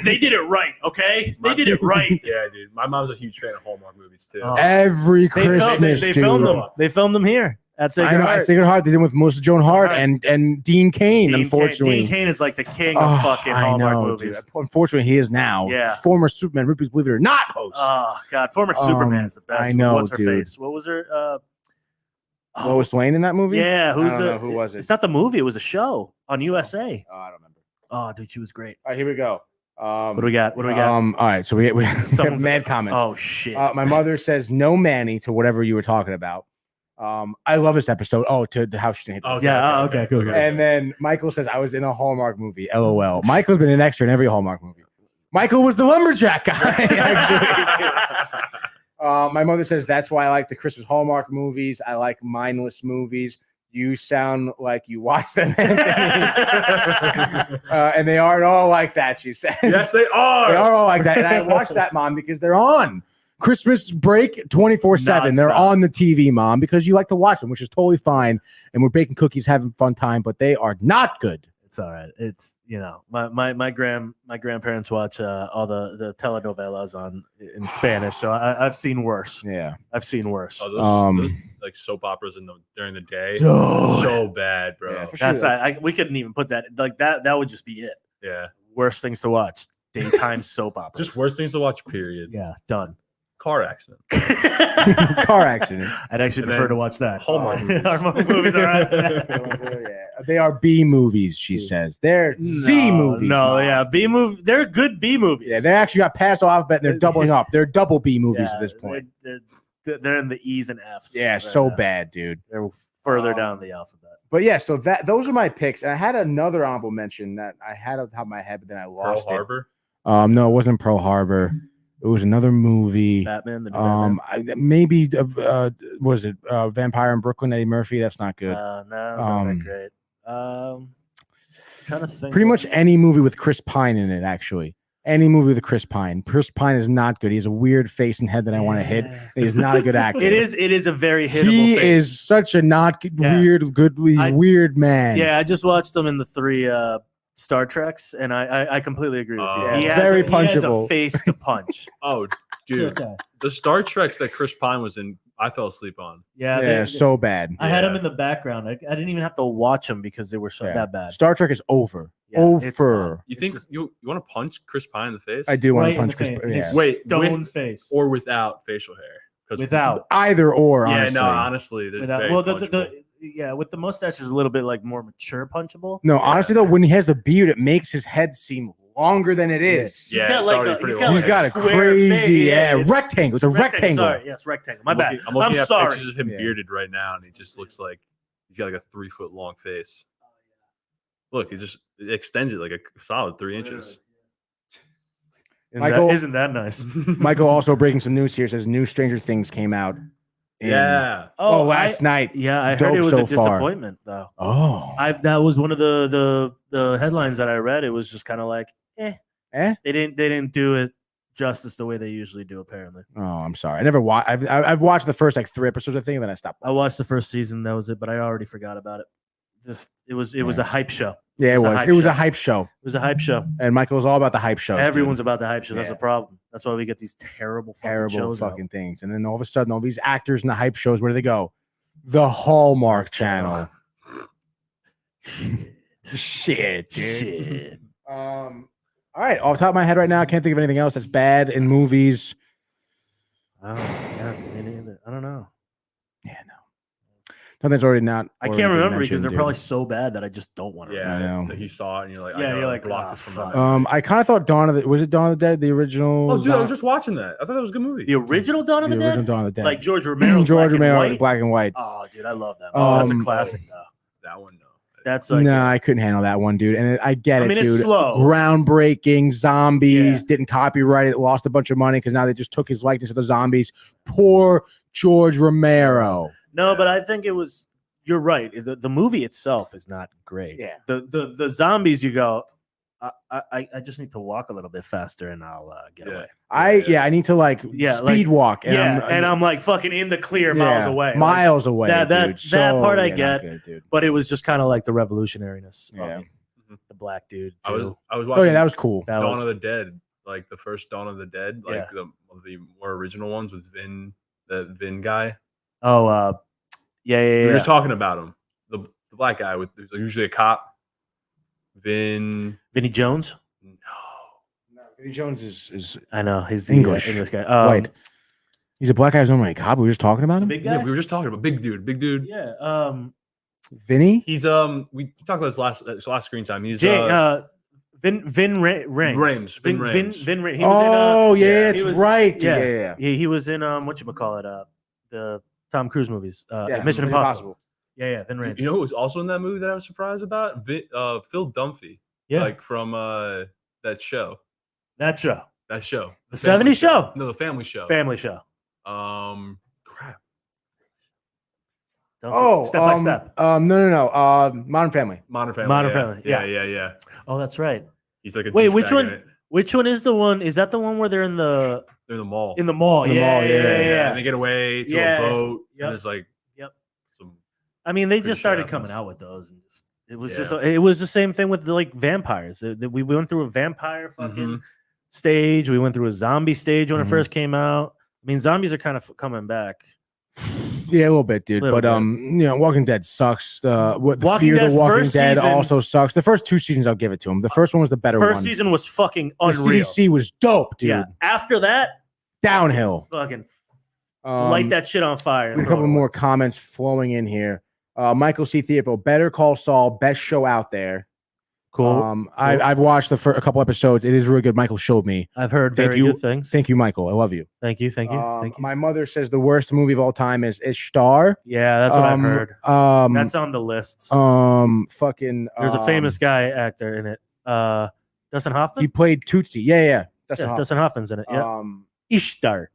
they did it right, okay? They did it right. Yeah, dude. My mom's a huge fan of Hallmark movies, too. Every Christmas, they filmed them. They filmed them here. At Sacred Heart. Sacred Heart. They did with Melissa Joan Hart and Dean Cain. Unfortunately, Dean Cain is like the king of fucking Hallmark movies. Dude. Unfortunately, he is now. Yeah. Former Superman, Ripley's Believe It or Not host. Oh God, former Superman is the best. I know. What's her face? What was her? Lois Lane in that movie? Yeah. Who was it? It's not the movie. It was a show on USA. Oh, I don't remember. Oh, dude, she was great. All right, here we go. What do we got? All right, so we have mad comments. Oh shit. My mother says no Manny to whatever you were talking about. I love this episode. Oh, to the house she didn't hit. Okay, cool. And then Michael says I was in a Hallmark movie. LOL. Michael's been an extra in every Hallmark movie. Michael was the lumberjack guy. My mother says that's why I like the Christmas Hallmark movies. I like mindless movies. You sound like you watch them. And they aren't all like that, she said. Yes, they are. They are all like that. And I watched that, Mom, because they're on. Christmas break 24/7. They're on the TV, Mom, because you like to watch them, which is totally fine. And we're baking cookies, having fun time, but they are not good. It's all right. It's my grandparents watch all the telenovelas in Spanish, so I've seen worse. Yeah, I've seen worse. Oh, those like soap operas during the day, so bad, bro. Yeah, that's we couldn't even put that like that. That would just be it. Yeah, worst things to watch: daytime soap operas. Just worst things to watch. Period. Yeah, done. Car accident. Car accident. I'd actually prefer to watch that. Hallmark movies. Hallmark movies are right. They are B movies, she says. They're C movies. No, yeah, B movie. They're good B movies. Yeah, they actually got past alphabet and they're doubling up. They're double B movies at this point. They're in the E's and F's. Yeah, so bad, dude. They're further down the alphabet. But yeah, so those are my picks. And I had another honorable mention that I had on top of my head, but then I lost Pearl Harbor? No, it wasn't Pearl Harbor. It was another movie. Batman. The new Batman. Maybe what was it? Vampire in Brooklyn, Eddie Murphy. That's not good. No, it's not that great. Trying to think. Pretty much any movie with Chris Pine in it, actually. Any movie with Chris Pine. Chris Pine is not good. He has a weird face and head that I want to hit. He's not a good actor. It is a very hittable He face. is such a not weird man. Yeah, I just watched him in the 3 Star Treks, and I completely agree with you. He has very He has punchable. a face to punch. Oh, dude, the Star Treks that Chris Pine was in, I fell asleep on. Yeah, so bad. I had him in the background. I didn't even have to watch them because they were that bad. Star Trek is over. Yeah, over. You think you want to punch Chris Pine in the face? I do want to punch Chris Pine. Yeah. Wait, stone face or without facial hair? Without either or. Yeah, honestly. no, honestly, with the mustache is a little bit like more mature punchable. No, honestly though, when he has a beard, it makes his head seem longer than it is. He's got like he's got a crazy rectangle. It's a rectangle. Sorry, yes, rectangle. My bad. I'm looking at sorry. pictures of him bearded right now, and he just looks like he's got like a 3 foot long face. Look, it extends it like a solid 3 inches. Isn't that nice? Michael also breaking some news here, says new Stranger Things came out. Yeah. Last night. Yeah, I heard it was a disappointment though. Oh. That was one of the headlines that I read. It was just kind of like, They didn't do it justice the way they usually do, apparently. Oh, I'm sorry. I never watched. I've watched the first like 3 episodes, I think, and then I stopped. I watched the first season. That was it, but I already forgot about it. It was a hype show. Yeah, it was a hype show. It was a hype show. And Michael's all about the hype show. Everyone's about the hype show. That's the problem. That's why we get these terrible fucking things. And then all of a sudden, all these actors in the hype shows, where do they go? The Hallmark Channel. Shit. All right, off the top of my head right now, I can't think of anything else that's bad in movies. Oh, yeah, me neither. I don't know. Yeah, no. Nothing's already not. I can't remember because they're probably so bad that I just don't want to. Yeah, I know. That you saw it and you're like, you're like, block this from my memory. I kind of thought Dawn of the Dead, the original. Oh, dude, I was just watching that. I thought that was a good movie. The original Dawn of the Dead? Original Dawn of the Dead. Like George Romero. Black and white. Oh, dude, I love that. Oh, that's a classic, though. That one, no. That's like, I couldn't handle that one, dude. And I get it, dude. It's slow. Groundbreaking zombies, didn't copyright it, lost a bunch of money because now they just took his likeness of the zombies. Poor George Romero. No, but I think it was. You're right. The movie itself is not great. Yeah. The zombies, you go. I just need to walk a little bit faster and I'll get away. I need to speed walk. And I'm like fucking in the clear miles away. Miles away. That part I get. Good, dude. But it was just kind of like the revolutionariness. Yeah. The black dude. I was watching. Oh yeah, that was cool. Dawn of the Dead, like the first Dawn of the Dead, like the more original ones with the Vin guy. Oh, yeah. We were just talking about him. The black guy with usually a cop. Vinny Jones? No, Vinny Jones is I know he's the English guy. White. He's a black guy who's normally a cop. We were just talking about him. Big guy? Yeah, we were just talking about big dude. Yeah. Vinny. He's we talked about his last screen time. He's Vin Rames. Vin Rames. Vin Rames. He was in, right. Yeah. He was in the Tom Cruise movies. Mission Impossible. Yeah, Vin Rames. You know who was also in that movie that I was surprised about? Phil Dunphy. Yeah. Like from that show. That show. The 70s show? No, the Family Show. Family Show. Crap. Step by Step. No. Modern Family. Modern Family. Yeah. Yeah. Oh, that's right. He's like a wait, which one? in it. Which one is the one? Is that the one where they're in the mall? In the mall, In the yeah, mall, yeah. And they get away to a boat, and it's like, some. I mean, they Pretty just shit started happens. coming out with those, and it was the same thing with like vampires. We went through a vampire fucking stage. We went through a zombie stage when it first came out. I mean, zombies are kind of coming back. Yeah, a little bit, dude. But Walking Dead sucks. Fear the Walking Dead also sucks. The first 2 seasons, I'll give it to him. The first one was the better one. First season was fucking unreal. The CDC was dope, dude. Yeah. After that, downhill. Fucking light that shit on fire. A couple more comments flowing in here. Michael C. Theofil, Better Call Saul, best show out there. Cool. I've watched a couple episodes. It is really good. Michael showed me. I've heard very good things. Thank you, Michael. I love you. Thank you. My mother says the worst movie of all time is Ishtar. Yeah, that's what I've heard. That's on the list. There's a famous guy actor in it. Dustin Hoffman. He played Tootsie. Yeah. Dustin Hoffman's in it. Yeah. Ishtar.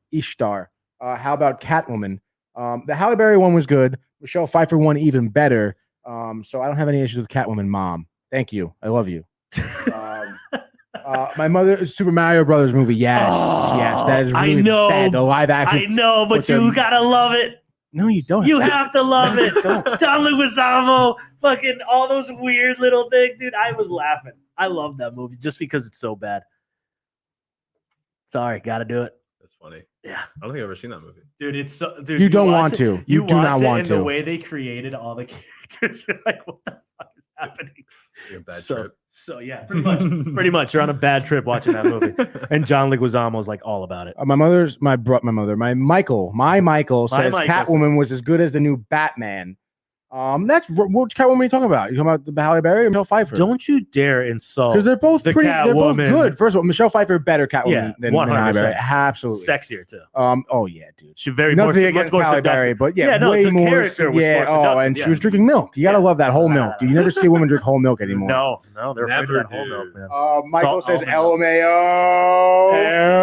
How about Catwoman? The Halle Berry one was good. Michelle Pfeiffer one even better. So I don't have any issues with Catwoman, Mom. Thank you. I love you. My mother, Super Mario Brothers movie. Yes, that is really bad. The live action. I know, but you gotta love it. No, you don't. You have to love it. John Leguizamo, fucking all those weird little things, dude. I was laughing. I love that movie just because it's so bad. Sorry, gotta do it. That's funny. Yeah, I don't think I've ever seen that movie. Dude, it's so. Dude, you don't want to. You do not want to. The way they created all the characters, you're like, what the fuck is happening? You're a bad trip. So yeah, pretty much. You're on a bad trip watching that movie, and John Leguizamo's like all about it. My Michael says Catwoman was as good as the new Batman. That's which Catwoman are you talking about? You talking about the Halle Berry or Michelle Pfeiffer? Don't you dare insult. Because they're both pretty. They're both good. First of all, Michelle Pfeiffer better Catwoman than Halle Berry. Absolutely, sexier too. Oh yeah, dude. She very nothing more, against much more Halle Berry, but way the more. Character was more seductive, and she was drinking milk. You gotta love that whole milk. Dude. You never see a woman drink whole milk anymore. No, they're afraid of that whole milk, man. Michael says LMAO.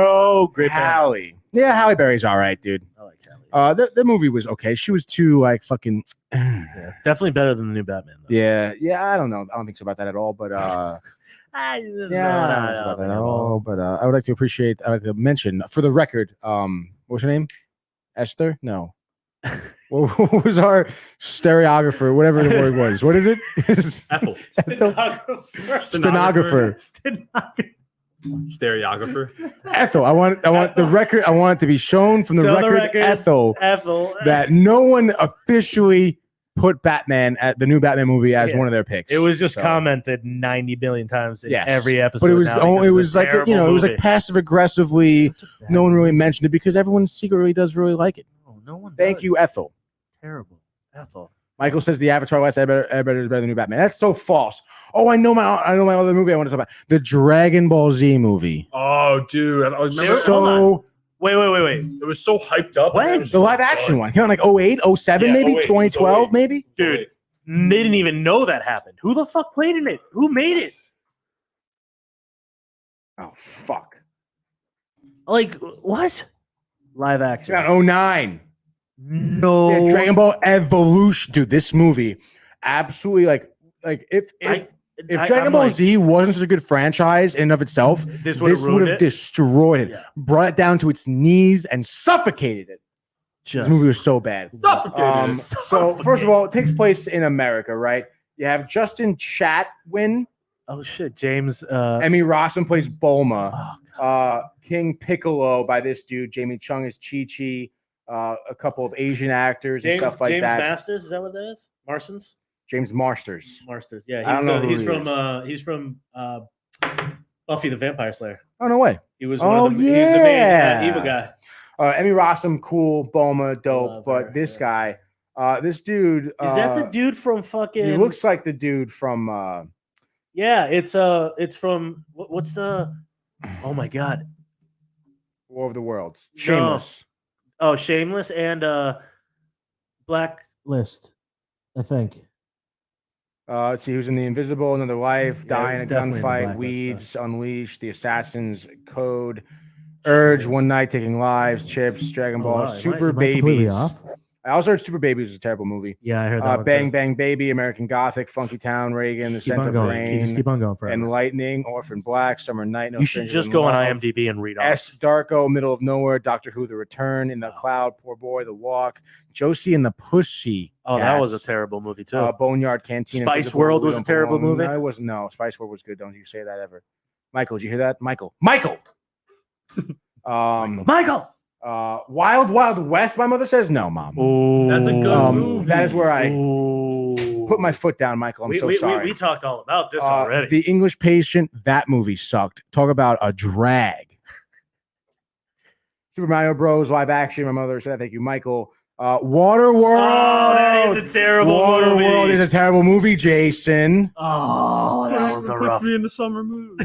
Oh, great Halle. Yeah, Halle Berry's all right, dude. I like Halle. The movie was okay. She was too like fucking. Definitely better than the new Batman. Though. Yeah. I don't know. I don't think so about that at all. But I don't think about that at all. But I would like to mention for the record. What's her name? Esther? No. What was our stereographer? Whatever the word was. What is it? Ethel. Stenographer. Stereographer. Ethel. I want the record. I want it to be shown from the record. Ethel. That no one officially put Batman at the new Batman movie as one of their picks. It was just commented 90 billion times in every episode. But it was like passive aggressively. No one really mentioned it because everyone secretly does really like it. No one. Thank you, Ethel. Terrible, Ethel. Michael says the Avatar Last Airbender is better than new Batman. That's so false. Oh, I know my other movie I want to talk about. The Dragon Ball Z movie. Oh, dude. I remember Wait. It was so hyped up. When? The live action one. Came out like 08, 07, maybe? 08, 2012, maybe? Dude, they didn't even know that happened. Who the fuck played in it? Who made it? Oh, fuck. Like, what? Live action. Came out 09. No. Yeah, Dragon Ball Evolution. Dude, this movie absolutely like if Dragon Ball Z wasn't such a good franchise in and of itself, this would have destroyed it, brought it down to its knees, and suffocated it. This movie was so bad. Suffocated. So first of all, it takes place in America, right? You have Justin Chatwin. Oh shit, James. Emmy Rossum plays Bulma. King Piccolo by this dude. Jamie Chung is Chi-Chi. A couple of Asian actors and stuff like that. James Masters, is that what that is? Marston's? James Marsters. Yeah, I don't know he's from Buffy the Vampire Slayer. Oh no way. He was one of the, he was the main evil guy. Emmy Rossum, cool, Bulma, dope, but this guy, this dude is that the dude from fucking? He looks like the dude from. Yeah, it's from what's the? Oh my god. War of the Worlds. Shameless. Oh, Shameless and Blacklist, I think. Let's see who's in The Invisible, Another Life, Dying in a Gunfight, Weeds, Unleashed, The Assassin's Code, Urge, One Night, Taking Lives, Chips, Dragon Ball, Super Babies. I also heard Super Baby was a terrible movie. Yeah, I heard that. One Bang too. Bang Baby, American Gothic, Funky Town, Reagan, The Keep Scent on of going. Rain, Just keep on going forever. and Lightning, Orphan Black, Summer Night. No You should Strangers just in go on Love, IMDb and read S. off. Darko, Middle of Nowhere, Doctor Who, The Return, In the Cloud, Poor Boy, The Walk, Josie and the Pussy. Oh, that was a terrible movie too. Boneyard Canteen. Spice Invisible, World We was a Don't terrible Belong. movie? No, it was no. Spice World was good. Don't you say that ever. Michael, did you hear that? Michael. Michael. Michael. Wild Wild West. My mother says no, Mom. Oh, That's a good movie. That is where I Ooh. put my foot down, Michael. I'm so sorry. We talked all about this already. The English Patient. That movie sucked. Talk about a drag. Super Mario Bros. Live action. My mother said, "Thank you, Michael." Water World. Oh, that is a terrible Water movie. World is a terrible movie, Jason. Oh, that one's a Puts rough. me in the summer mood.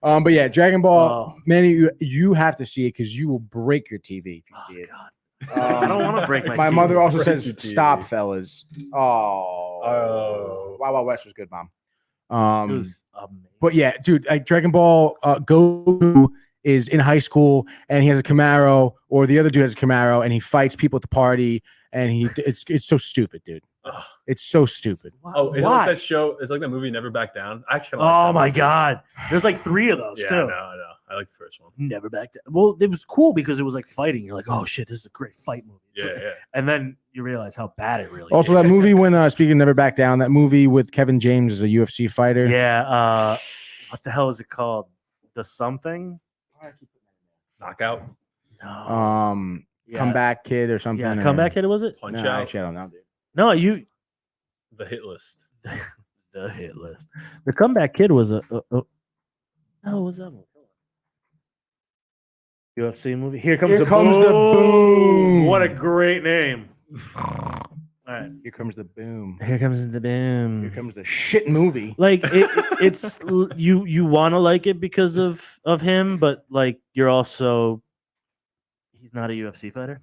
But yeah, Dragon Ball. Oh. Manny, you have to see it because you will break your TV if you see it. God. I don't want to break my My TV. mother also Break says, your TV. "Stop, fellas." Oh. Wild Wild West was good, Mom. It was amazing. But yeah, dude, like Dragon Ball Goku is in high school and he has a Camaro, or the other dude has a Camaro, and he fights people at the party, and it's so stupid, dude. Ugh. It's so stupid. Oh, is it Why? like that show? It's like that movie Never Back Down. I actually like Oh that my movie. God. There's like 3 of those Yeah, too. I know. I like the first one. Never back down. Well, it was cool because it was like fighting. You're like, oh shit, this is a great fight movie. It's Yeah, like- yeah. And then you realize how bad it really Also, is. that movie when speaking of Never Back Down, that movie with Kevin James as a UFC fighter. Yeah. What the hell is it called? The something? Knockout, No. Yeah. Comeback Kid or something. Yeah, or- Comeback Kid, was it? Punch No, Out, actually, I don't know, dude. No, you. The Hit List. The hit list. The Comeback Kid was a no, what's that one? UFC movie. Here comes, Here the, comes the boom. What a great name. All right. Here comes the boom. Here comes the boom. Here comes the shit movie. Like it's you want to like it because of him, but like you're also he's not a UFC fighter.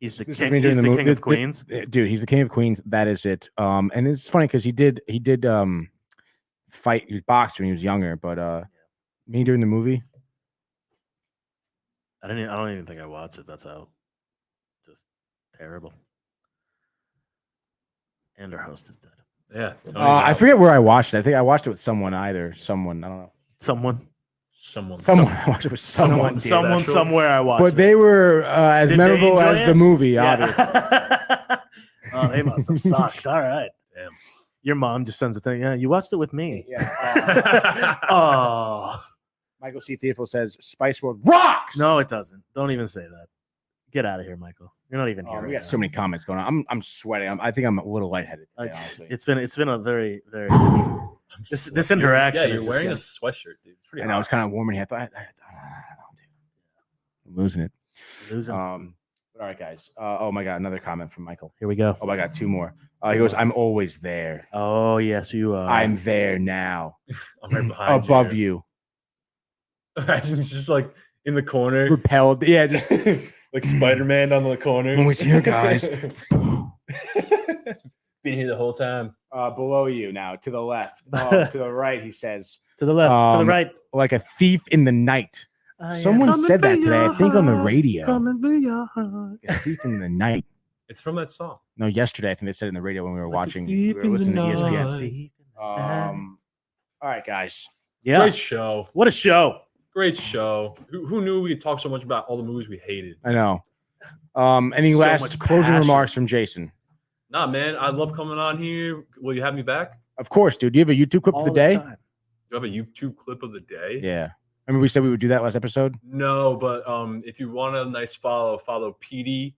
He's the This is king. me during He's the mo- king of Queens. Dude, he's the king of Queens. That is it. And it's funny because he did fight. He was boxed when he was younger, but me during the movie. I don't even think I watched it. That's how just terrible. And our host is dead. Yeah. Tony's I out. forget where I watched it. I think I watched it with someone. Someone. I don't know. Someone Someone. I watched it with someone. someone somewhere I watched. But they were as Did they memorable enjoy as it? the movie. Yeah. Obviously. Oh, they must have sucked. All right. Damn. Your mom just sends a thing. Yeah, you watched it with me. Yeah. Oh. Michael C. Theofil says Spice World rocks. No, it doesn't. Don't even say that. Get out of here, Michael. You're not even here. we right got now. so many comments going on. I'm sweating. I think I'm a little lightheaded today, honestly. It's been a very this interaction. Yeah, is you're just wearing a getting- sweatshirt, dude. It's pretty I know hot. it's kind of warm in here. I thought, I'm losing it. losing. But all right, guys. Oh my God, another comment from Michael. Here we go. Oh my God, 2 more. He goes, "I'm always there. Oh yes, you. I'm there now, I'm right behind above you, Imagine he's just like in the corner, repelled. Yeah, just like Spider-Man down the corner. I'm with you guys. Been here the whole time. Below you now, to the left, to the right." He says, to the left, to the right. "Like a thief in the night." Someone said that today. I think on the radio. A thief in the night. It's from that song. No, yesterday I think they said it in the radio when we were watching. We thief were in the listening to night. ESPN. All right, guys. Yeah. Great show. What a show. Great show. Who knew we could talk so much about all the movies we hated? I know. Any So last much closing passion. remarks from Jason? Nah, man. I love coming on here. Will you have me back? Of course, dude. Do you have a YouTube clip All of the day? time. Do you have a YouTube clip of the day? Yeah. Remember we said we would do that last episode? No, but if you want a nice follow PD_USA.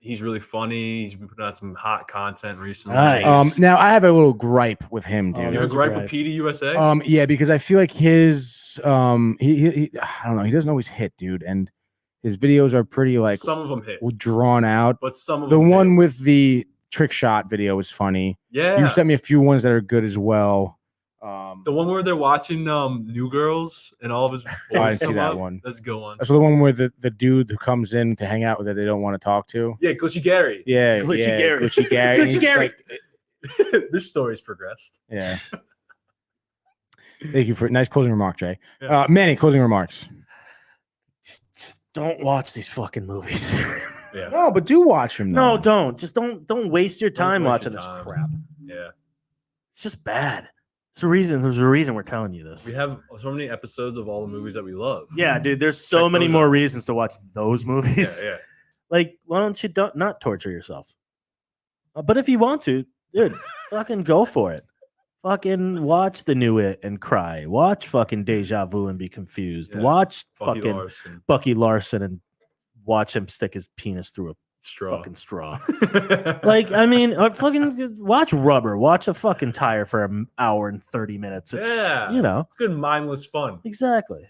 He's really funny. He's been putting out some hot content recently. Nice. Now I have a little gripe with him, dude. You have a There's a gripe gripe. with PD_USA? Yeah, because I feel like his he I don't know, he doesn't always hit, dude, and his videos are pretty like Some of them hit, drawn out. but some of The them one hit. with the trick shot video is funny. Yeah. You sent me a few ones that are good as well. The one where they're watching New Girls and all of his I boys didn't see come that up. one. That's a good one. So the one where the dude who comes in to hang out with it, they don't want to talk to. Yeah, Glitchy Gary. Yeah, Glitchy yeah, Gary. Glitchy Gary. And Glitchy he's Gary. like- This story's progressed. yeah. Thank you for nice closing remark, Jay. Yeah. Manny, closing remarks. don't watch these fucking movies. Yeah. No, but do watch them. No, don't. Just don't waste your time waste watching your this time. crap. Yeah. It's just bad. There's a reason we're telling you this. We have so many episodes of all the movies that we love. Yeah, dude. There's so Check many those more out. reasons to watch those movies. Yeah. Like, why don't you not torture yourself? But if you want to, dude, fucking go for it. Fucking watch the new It and cry. Watch fucking Deja Vu and be confused. Yeah. Watch Bucky fucking Larson. Bucky Larson and watch him stick his penis through a Straw. fucking straw. Like, I mean, fucking watch Rubber. Watch a fucking tire for an hour and 30 minutes. It's, Yeah. you know, It's good, mindless fun. exactly.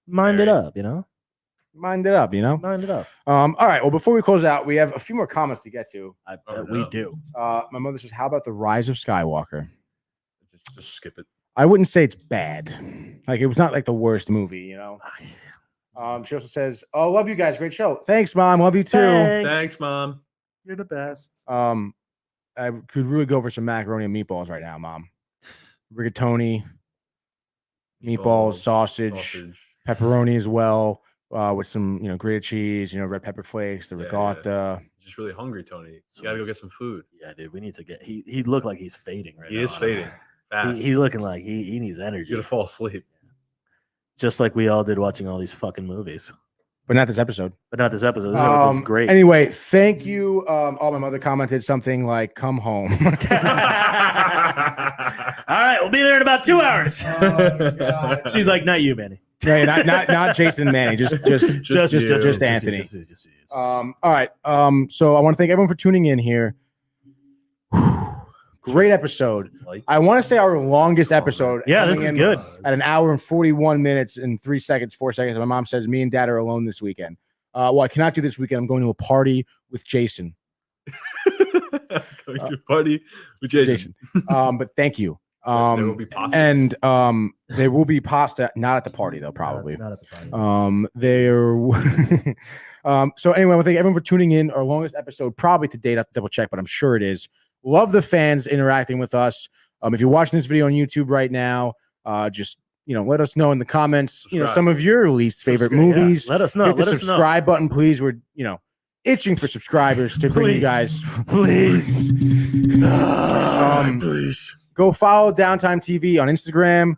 Mind it Alright. up, you know? Mind it up, you know. Mind it up. All right. Well, before we close out, we have a few more comments to get to. I Oh, bet we no. do. My mother says, "How about the Rise of Skywalker?" Just skip it. I wouldn't say it's bad. Like it was not like the worst movie, you know. She also says, "Oh, love you guys. Great show. Thanks, Mom. Love you too." Thanks, Mom. You're the best. I could really go for some macaroni and meatballs right now, Mom. Rigatoni, meatballs, sausage, pepperoni as well, with some grated cheese, red pepper flakes, the ricotta. Just really hungry, Tony. You gotta go get some food. Yeah, dude. We need to get. He looked like he's fading right now. He is fading fast. He's looking like he needs energy. He's gonna fall asleep. Just like we all did watching all these fucking movies. But not this episode. But not this episode. This episode's great. Anyway, thank you. My mother commented something like, "Come home." All right, we'll be there in about 2 hours. She's like, "Not you, Manny. Yeah, not Jason and Manny, just Anthony." Just you. All right. So I want to thank everyone for tuning in here. Great episode. I want to say our longest episode. Yeah, this coming is in good. At an hour and 41 minutes and 4 seconds. My mom says me and Dad are alone this weekend. Well, I cannot do this weekend. I'm going to a party with Jason. Going to a party with Jason. But thank you. There will be pasta. And there will be pasta, not at the party though, probably. Not at the party. So anyway, I want to thank everyone for tuning in. Our longest episode, probably to date. I have to double check, but I'm sure it is. Love the fans interacting with us. If you're watching this video on YouTube right now, just let us know in the comments. Subscribe. Some of your least favorite movies. Yeah. Let us know. Hit the Let us know. subscribe button, please. We're itching for subscribers to bring you guys. Please. Please. Go follow Downtime TV on Instagram,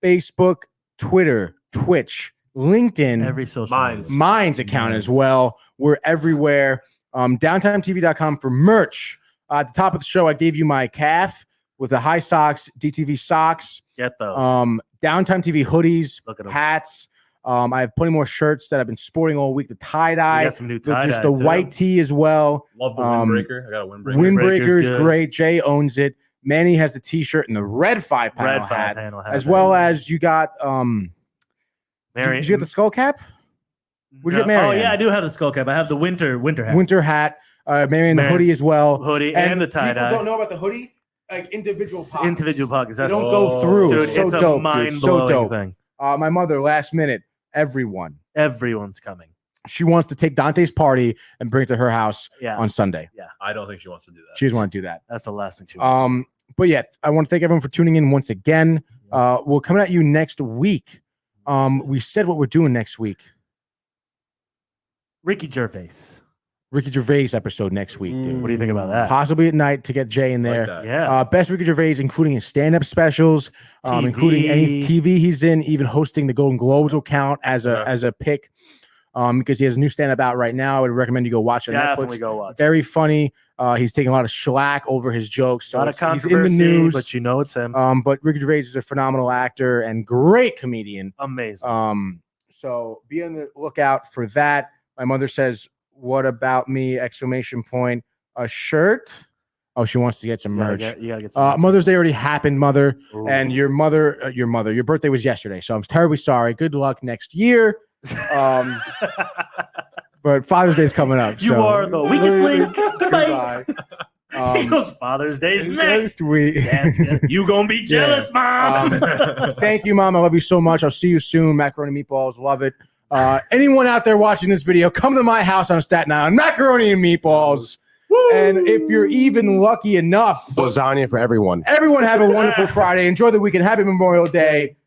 Facebook, Twitter, Twitch, LinkedIn, Every social Minds account as well. We're everywhere. DowntimeTV.com for merch. At the top of the show, I gave you my calf with the high socks, DTV socks. Get those. Downtime TV hoodies, Look at 'em. hats. I have plenty more shirts that I've been sporting all week. The tie-dye, We got some new tie-dye, just the too. white tee as well. Love the windbreaker. I got a windbreaker. Windbreaker is good. great. Jay owns it. Manny has the t-shirt and the red 5-panel hat, as well as you got did you get the skull cap? Would you get Marianne? Oh yeah, I do have the skull cap. I have the winter hat. Winter hat. Marianne the hoodie as well. Hoodie and the tie-dye. People don't know about the hoodie. Like individual pockets. Individual pockets. They That's don't go through. Dude, so it's a dope, mind-blowing So dope. thing. My mother, last minute, Everyone's coming. she wants to take Dante's party and bring it to her house Yeah. on Sunday. I don't think she wants to do that. She doesn't want to do that. That's the last thing she wants. But yeah, I want to thank everyone for tuning in once again. We're coming at you next week. We said what we're doing next week. Ricky Gervais episode next week, dude. What do you think about that? Possibly at night to get Jay in there. Like that. Yeah. Best Ricky Gervais, including his stand-up specials, including any TV he's in, even hosting the Golden Globes will count as a pick. Because he has a new stand-up out right now. I would recommend you go watch it on Definitely Netflix. go watch it. Very funny. He's taking a lot of shellac over his jokes. So A lot of he's in controversy, the news. but you know it's him. But Ricky Gervais is a phenomenal actor and great comedian. Amazing. So be on the lookout for that. My mother says, "What about me?" ! A shirt. Oh, she wants to get some merch. You gotta get some merch. Mother's Day already happened, Mother. Ooh. And your birthday was yesterday. So I'm terribly sorry. Good luck next year. But Father's Day is coming up. You are the weakest link. Goodbye. Goodbye. He goes, Father's Day's next. Next week. You gonna be jealous, Mom. Thank you, Mom. I love you so much. I'll see you soon. Macaroni meatballs. Love it. Anyone out there watching this video, come to my house on Staten Island. Macaroni and meatballs. Woo! And if you're even lucky enough, lasagna for everyone. Everyone have a wonderful Friday. Enjoy the weekend. Happy Memorial Day.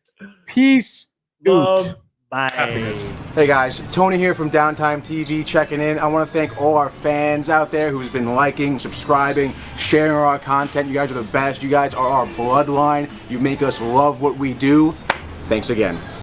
Peace. Love. Bye. Happiness. Hey guys, Tony here from Downtime TV checking in. I want to thank all our fans out there who's been liking, subscribing, sharing our content. You guys are the best. You guys are our bloodline. You make us love what we do. Thanks again.